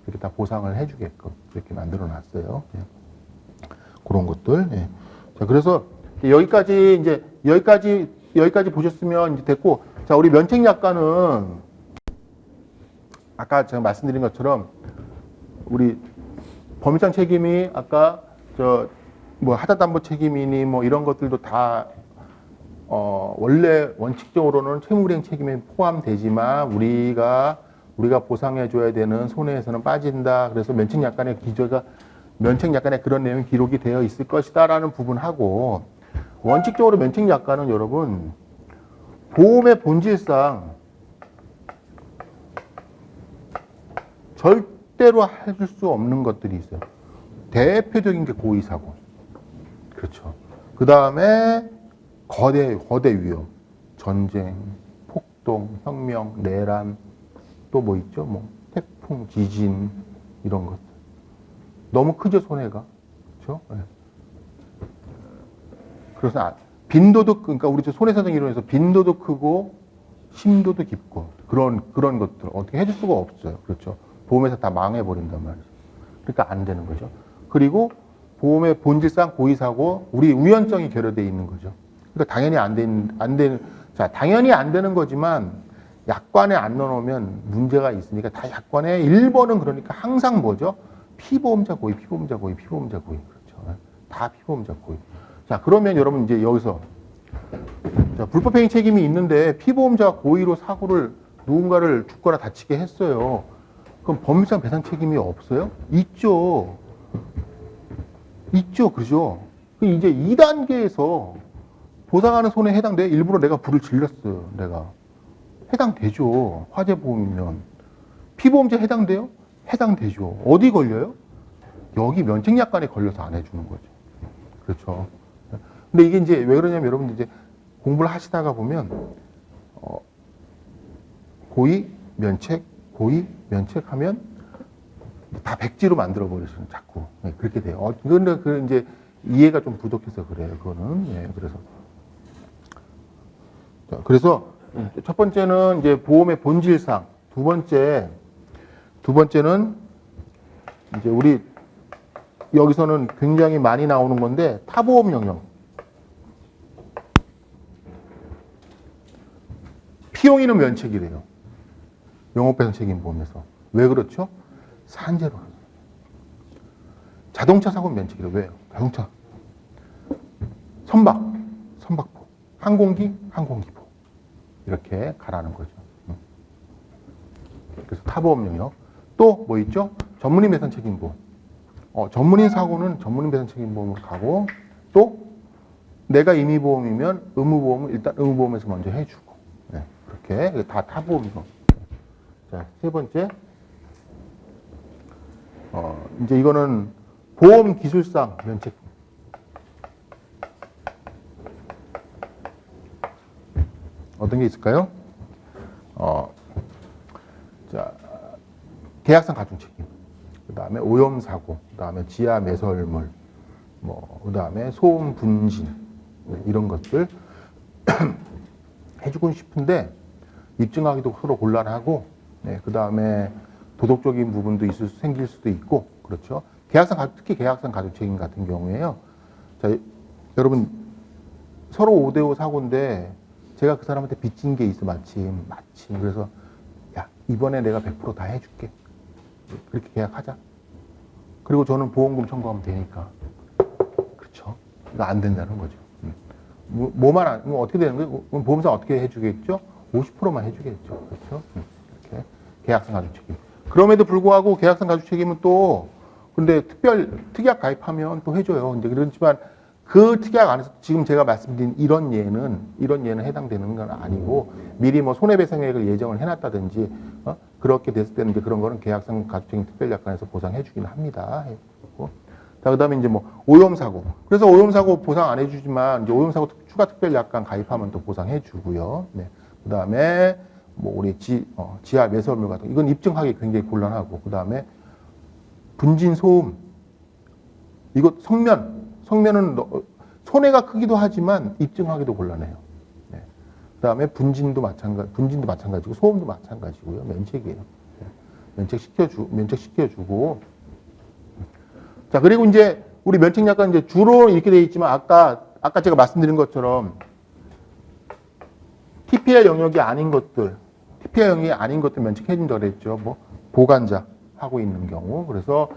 이렇게 다 보상을 해주게끔 이렇게 만들어 놨어요. 예. 그런 것들. 예. 자, 그래서 여기까지 보셨으면 이제 됐고, 자, 우리 면책약관은 아까 제가 말씀드린 것처럼 우리 법인상 책임이 아까 하자담보 책임이니 뭐 이런 것들도 다 원래 원칙적으로는 채무불이행 책임에 포함되지만 우리가 보상해줘야 되는 손해에서는 빠진다. 그래서 면책약관에 그런 내용이 기록이 되어 있을 것이다라는 부분하고, 원칙적으로 면책약관은 여러분 보험의 본질상 절대로 해줄 수 없는 것들이 있어요. 대표적인 게 고의사고. 그렇죠. 그 다음에 거대 위험. 전쟁, 폭동, 혁명, 내란, 또 뭐 있죠? 태풍, 지진, 이런 것. 너무 크죠, 손해가. 그렇죠? 네. 그래서 빈도도, 그러니까 우리 손해사정 이론에서 빈도도 크고 심도도 깊고 그런 것들 어떻게 해줄 수가 없어요. 그렇죠? 보험회사 다 망해버린단 말이죠. 그러니까 안 되는 거죠. 그리고 보험의 본질상 고의사고 우리 우연성이 결여되어 있는 거죠. 그러니까 당연히 당연히 안 되는 거지만 약관에 안 넣어놓으면 문제가 있으니까 다 약관에 1번은 그러니까 항상 뭐죠? 피보험자 고의. 그렇죠. 다 피보험자 고의. 자, 그러면 여러분 이제 여기서 불법행위 책임이 있는데 피보험자 고의로 사고를 누군가를 죽거나 다치게 했어요. 그럼 법률상 배상 책임이 없어요? 있죠. 그죠? 이제 2단계에서 보상하는 손해에 해당돼. 일부러 내가 불을 질렀어요. 해당되죠. 화재보험이면. 피보험자 해당돼요? 해당되죠. 어디 걸려요? 여기 면책약관에 걸려서 안 해주는 거죠. 그렇죠. 근데 이게 이제 왜 그러냐면 여러분들 이제 공부를 하시다가 보면 고의, 면책 하면 다 백지로 만들어 버리시는 자꾸. 네, 그렇게 돼요. 근데 그 이제 이해가 좀 부족해서 그래요. 그거는. 예, 그래서 첫 번째는 이제 보험의 본질상, 두 번째는 이제 우리 여기서는 굉장히 많이 나오는 건데 타보험 영역. 피용인은 면책이래요. 영업배상 책임보험에서. 왜 그렇죠? 산재로. 자동차 사고는 면책이래요. 왜요? 자동차. 선박보, 항공기보 이렇게 가라는 거죠. 그래서 타보험 영역. 또 뭐 있죠? 전문인 배상 책임보험. 전문인 사고는 전문인 배상 책임보험으로 가고, 또 내가 임의보험이면 의무보험은 일단 의무보험에서 먼저 해주고, 네, 그렇게 다 타보험이고. 자, 세 번째, 이제 이거는 보험 기술상 면책. 어떤 게 있을까요? 자, 계약상 가중 책임, 그 다음에 오염사고, 그 다음에 지하 매설물, 그 다음에 소음 분진, 네, 이런 것들 해주고 싶은데 입증하기도 서로 곤란하고, 네, 그 다음에 도덕적인 부분도 생길 수도 있고, 그렇죠. 특히 계약상 가중 책임 같은 경우에요. 자, 여러분, 서로 5대5 사고인데 제가 그 사람한테 빚진 게 있어, 마침. 그래서 야, 이번에 내가 100% 다 해줄게. 그렇게 계약하자. 그리고 저는 보험금 청구하면 되니까. 그렇죠. 이거 안 된다는 거죠. 어떻게 되는 거예요? 보험사 어떻게 해주겠죠? 50%만 해주겠죠. 그렇죠. 이렇게 계약상 가중 책임. 그럼에도 불구하고 계약상 가중 책임은 또 근데 특약 가입하면 또 해줘요. 근데 그렇지만 그 특약 안에서 지금 제가 말씀드린 이런 예는 해당되는 건 아니고, 미리 뭐 손해배상액을 예정을 해놨다든지, 그렇게 됐을 때는 이제 그런 거는 계약상 가중책임 특별약관에서 보상해주긴 합니다. 자, 그 다음에 이제 뭐 오염사고. 그래서 오염사고 보상 안 해주지만 이제 오염사고 추가 특별약관 가입하면 또 보상해주고요. 네. 그 다음에 뭐 우리 지하 매설물 같은 거. 이건 입증하기 굉장히 곤란하고, 그 다음에 분진 소음. 이거 성면은 손해가 크기도 하지만 입증하기도 곤란해요. 네. 그 다음에 분진도 마찬가지고 소음도 마찬가지고요. 면책이에요. 네. 면책시켜주고. 자, 그리고 이제 우리 면책약관 이제 주로 이렇게 되어 있지만 아까 제가 말씀드린 것처럼 TPL 영역이 아닌 것들 면책해준다고 그랬죠. 뭐 보관자 하고 있는 경우. 그래서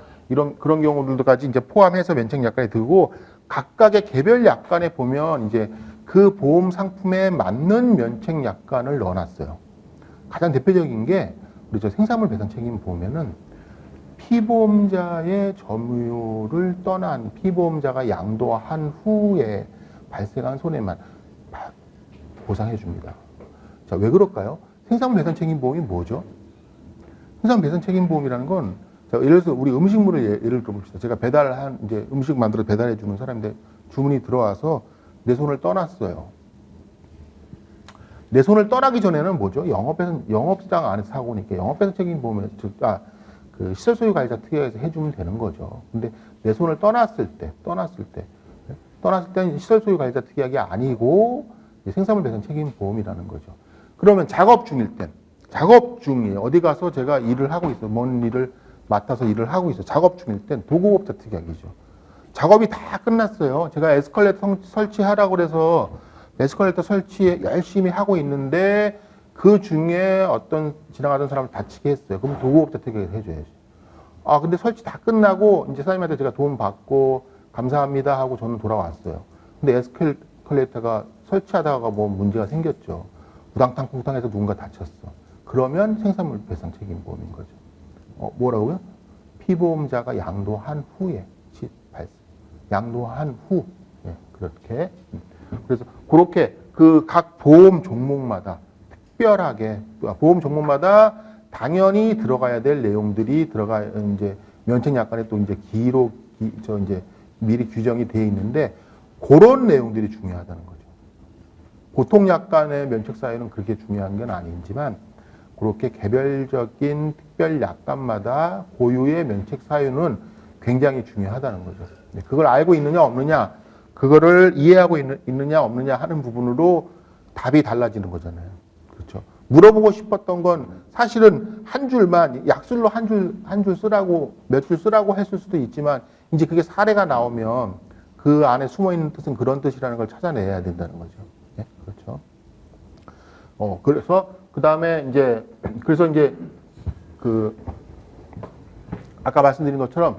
그런 경우들까지 이제 포함해서 면책약관에 들고, 각각의 개별 약관에 보면 이제 그 보험 상품에 맞는 면책약관을 넣어놨어요. 가장 대표적인 게 우리 저 생산물 배상 책임 보면은 피보험자의 점유를 떠난 피보험자가 양도한 후에 발생한 손해만 보상해 줍니다. 자, 왜 그럴까요? 생산물 배상 책임 보험이 뭐죠? 생산물 배상 책임 보험이라는 건, 자, 예를 들어서 우리 음식물을 예를 들어봅시다. 제가 이제 음식 만들어 배달해 주는 사람인데 주문이 들어와서 내 손을 떠났어요. 내 손을 떠나기 전에는 뭐죠? 영업장 안에서 사고니까 영업배상 책임 보험에, 그 시설 소유 가해자 특약에서 해주면 되는 거죠. 근데 내 손을 떠났을 때는 시설 소유 가해자 특약이 아니고 생산물 배상 책임 보험이라는 거죠. 그러면 작업 중이에요. 어디 가서 제가 일을 하고 있어. 뭔 일을 맡아서 일을 하고 있어. 작업 중일 땐 도구업자 특약이죠. 작업이 다 끝났어요. 제가 에스컬레이터 설치하라고 그래서 에스컬레이터 설치 열심히 하고 있는데 그 중에 어떤 지나가던 사람을 다치게 했어요. 그럼 도구업자 특약을 해줘야지. 근데 설치 다 끝나고 이제 사장님한테 제가 도움 받고 감사합니다 하고 저는 돌아왔어요. 근데 에스컬레이터가 설치하다가 뭐 문제가 생겼죠. 우당탕탕해서 누군가 다쳤어. 그러면 생산물 배상 책임 보험인 거죠. 뭐라고요? 피보험자가 양도한 후에 양도한 후. 네, 그렇게. 그래서 그렇게 그 각 보험 종목마다 특별하게 보험 종목마다 당연히 들어가야 될 내용들이 이제 면책약관에 또 이제 이제 미리 규정이 되어 있는데 그런 내용들이 중요하다는 거죠. 보통 약관의 면책 사유는 그렇게 중요한 건 아니지만 그렇게 개별적인 특별 약관마다 고유의 면책 사유는 굉장히 중요하다는 거죠. 그걸 알고 있느냐 없느냐, 그거를 이해하고 있느냐 없느냐 하는 부분으로 답이 달라지는 거잖아요. 그렇죠. 물어보고 싶었던 건 사실은 한 줄만 약술로 한 줄 쓰라고 몇 줄 쓰라고 했을 수도 있지만 이제 그게 사례가 나오면 그 안에 숨어 있는 뜻은 그런 뜻이라는 걸 찾아내야 된다는 거죠. 네? 그렇죠. 그래서 그다음에 이제 아까 말씀드린 것처럼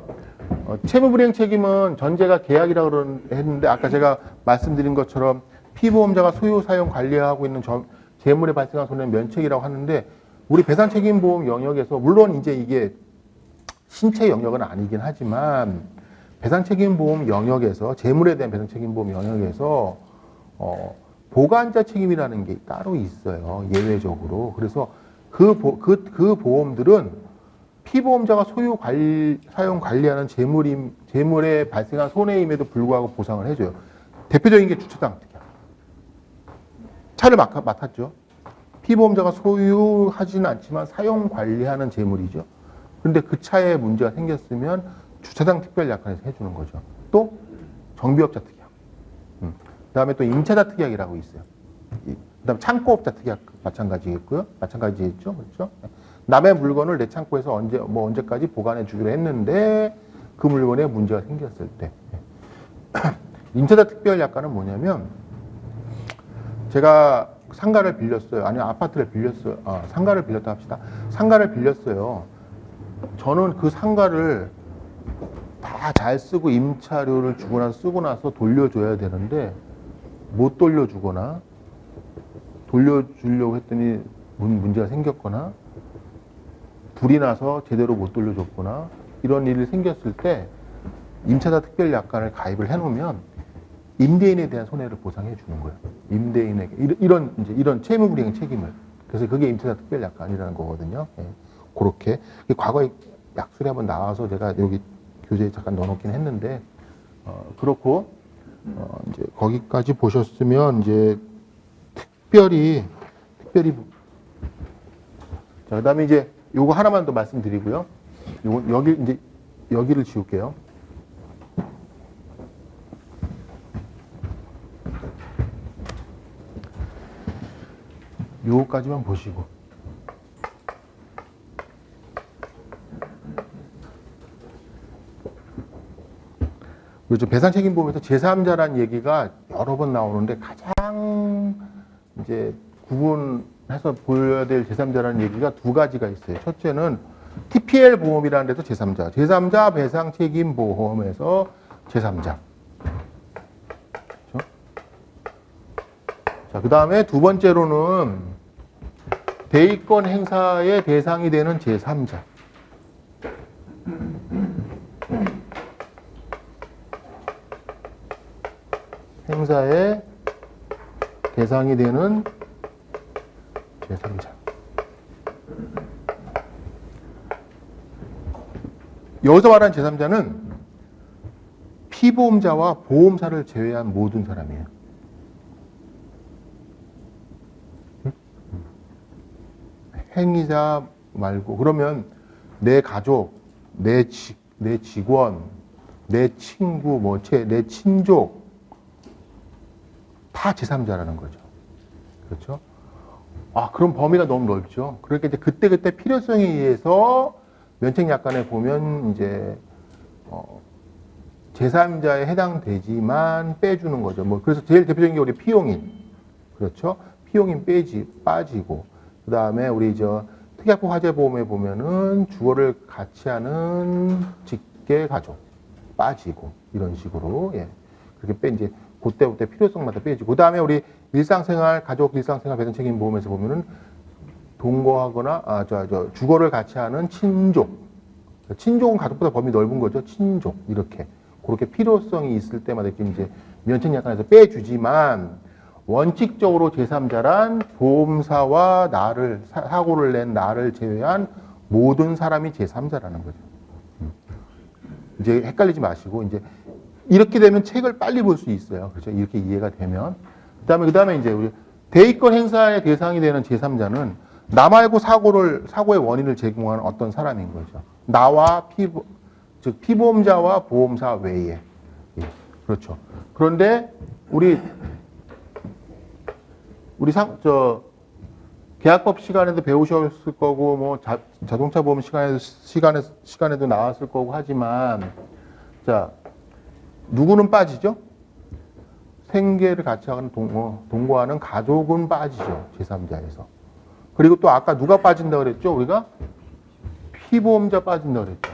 채무불이행 책임은 전제가 계약이라고 했는데 아까 제가 말씀드린 것처럼 피보험자가 소유, 사용, 관리하고 있는 재물에 발생한 손해는 면책이라고 하는데 우리 배상책임보험 영역에서 물론 이제 이게 신체 영역은 아니긴 하지만 배상책임보험 영역에서 재물에 대한 배상책임보험 영역에서 보관자 책임이라는 게 따로 있어요. 예외적으로. 그래서 그 보험들은 피보험자가 소유, 사용, 관리하는 재물에 발생한 손해임에도 불구하고 보상을 해줘요. 대표적인 게 주차장 특약. 차를 맡았죠. 피보험자가 소유하지는 않지만 사용, 관리하는 재물이죠. 그런데 그 차에 문제가 생겼으면 주차장 특별약관에서 해주는 거죠. 또 정비업자 특약. 그다음에 또 임차자 특약이라고 있어요. 그다음 창고업자 특약 마찬가지겠고요. 마찬가지겠죠, 그렇죠? 남의 물건을 내 창고에서 언제까지 보관해 주기로 했는데 그 물건에 문제가 생겼을 때. 임차자 특별약관은 뭐냐면 제가 상가를 빌렸어요. 아니 아파트를 빌렸어요. 상가를 빌렸다 합시다. 상가를 빌렸어요. 저는 그 상가를 다 잘 쓰고 임차료를 쓰고 나서 돌려줘야 되는데 못 돌려주거나 돌려주려고 했더니 문제가 생겼거나 불이 나서 제대로 못 돌려줬거나 이런 일이 생겼을 때 임차자 특별약관을 가입을 해놓으면 임대인에 대한 손해를 보상해 주는 거예요. 임대인에게 이런 채무불이행 책임을. 그래서 그게 임차자 특별약관이라는 거거든요. 예. 그렇게 과거에 약술이 한번 나와서 제가 여기 교재에 잠깐 넣어놓긴 했는데 그렇고 이제 거기까지 보셨으면 이제 특별히 자 그다음에 이제 요거 하나만 더 말씀드리고요. 요거 여기를 지울게요. 요거까지만 보시고. 그렇죠. 배상책임보험에서 제3자라는 얘기가 여러 번 나오는데 가장 이제 구분해서 보여야 될 제3자라는 얘기가 두 가지가 있어요. 첫째는 TPL 보험이라는 데서 제3자. 제3자 배상책임보험에서 제3자. 그렇죠? 자, 그 다음에 두 번째로는 대의권 행사의 대상이 되는 제3자. 행사의 대상이 되는 제3자. 여기서 말하는 제3자는 피보험자와 보험사를 제외한 모든 사람이에요. 행위자 말고 그러면 내 가족, 내 직원, 내 친구, 내 친족 다 제3자라는 거죠. 그렇죠? 그럼 범위가 너무 넓죠. 그러니까 이제 그때 필요성에 의해서 면책약관에 보면 이제 제3자에 해당되지만 빼주는 거죠. 그래서 제일 대표적인 게 우리 피용인. 그렇죠? 피용인 빠지고. 그 다음에 우리 특약부 화재보험에 보면은 주거를 같이 하는 직계 가족 빠지고. 이런 식으로. 예. 그렇게 이제 그때 필요성마다 빼지고. 그 다음에 우리 가족 일상생활 배상책임보험에서 보면은 동거하거나, 주거를 같이 하는 친족. 친족은 가족보다 범위 넓은 거죠. 친족. 이렇게. 그렇게 필요성이 있을 때마다 이제 면책약관에서 빼주지만, 원칙적으로 제3자란 보험사와 사고를 낸 나를 제외한 모든 사람이 제3자라는 거죠. 이제 헷갈리지 마시고, 이제 이렇게 되면 책을 빨리 볼 수 있어요. 그렇죠? 이렇게 이해가 되면. 그 다음에 이제 우리 대의권 행사의 대상이 되는 제3자는 나 말고 사고의 원인을 제공하는 어떤 사람인 거죠. 나와 즉 피보험자와 보험사 외에. 예, 그렇죠. 그런데 계약법 시간에도 배우셨을 거고, 자동차 보험 시간에도 나왔을 거고 하지만, 자, 누구는 빠지죠? 생계를 같이 하는 동거하는 가족은 빠지죠. 제3자에서. 그리고 또 아까 누가 빠진다 그랬죠? 우리가 피보험자 빠진다 그랬죠.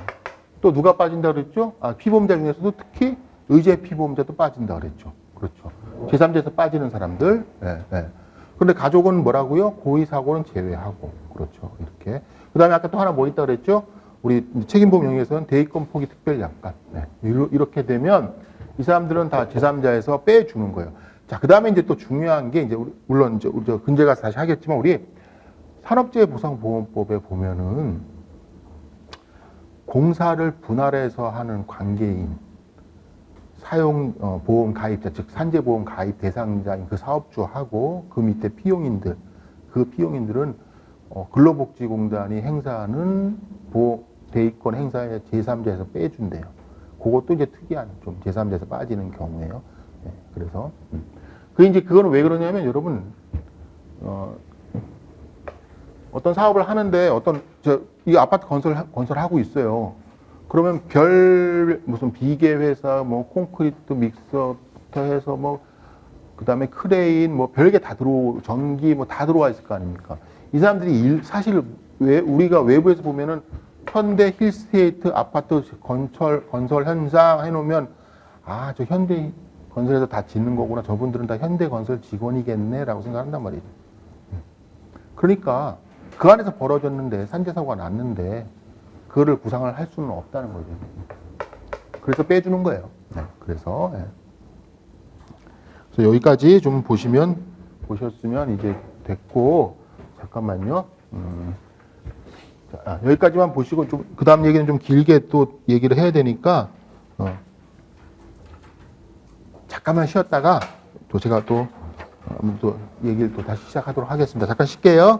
또 누가 빠진다 그랬죠? 피보험자 중에서도 특히 의제 피보험자도 빠진다 그랬죠. 그렇죠. 제3자에서 빠지는 사람들. 예, 예. 그런데 가족은 뭐라고요? 고의 사고는 제외하고. 그렇죠. 이렇게. 그 다음에 아까 또 하나 뭐 있다 그랬죠? 우리 책임보험 영역에서는 대위권 포기 특별 약관. 네. 이렇게 되면 이 사람들은 다 제3자에서 빼주는 거예요. 자, 그 다음에 이제 또 중요한 게 이제 물론 이제 근제 가서 다시 하겠지만 우리 산업재해보상보험법에 보면은 공사를 분할해서 하는 관계인 사용 보험 가입자, 즉 산재보험 가입 대상자인 그 사업주하고 그 밑에 피용인들, 그 피용인들은 근로복지공단이 행사하는 대위권 행사에 제3자에서 빼준대요. 그것도 이제 특이한 좀 제3자에서 빠지는 경우예요. 네, 그래서 그거는 왜 그러냐면 여러분 어떤 사업을 하는데 이 아파트 건설하고 있어요. 그러면 무슨 비계 회사, 뭐 콘크리트 믹서부터 해서 그다음에 크레인, 별게 다 전기 다 들어와 있을 거 아닙니까? 이 사람들이 사실 우리가 외부에서 보면은 현대 힐스테이트 아파트 건설 현장 해놓으면 저 현대 건설에서 다 짓는 거구나. 저분들은 다 현대 건설 직원이겠네라고 생각한단 말이죠. 그러니까 그 안에서 벌어졌는데 산재사고가 났는데 그거를 구상을 할 수는 없다는 거죠. 그래서 빼주는 거예요. 네, 그래서 여기까지 좀 보셨으면 이제 됐고, 잠깐만요. 여기까지만 보시고 그 다음 얘기는 좀 길게 또 얘기를 해야 되니까 잠깐만 쉬었다가 제가 또 얘기를 또 다시 시작하도록 하겠습니다. 잠깐 쉴게요.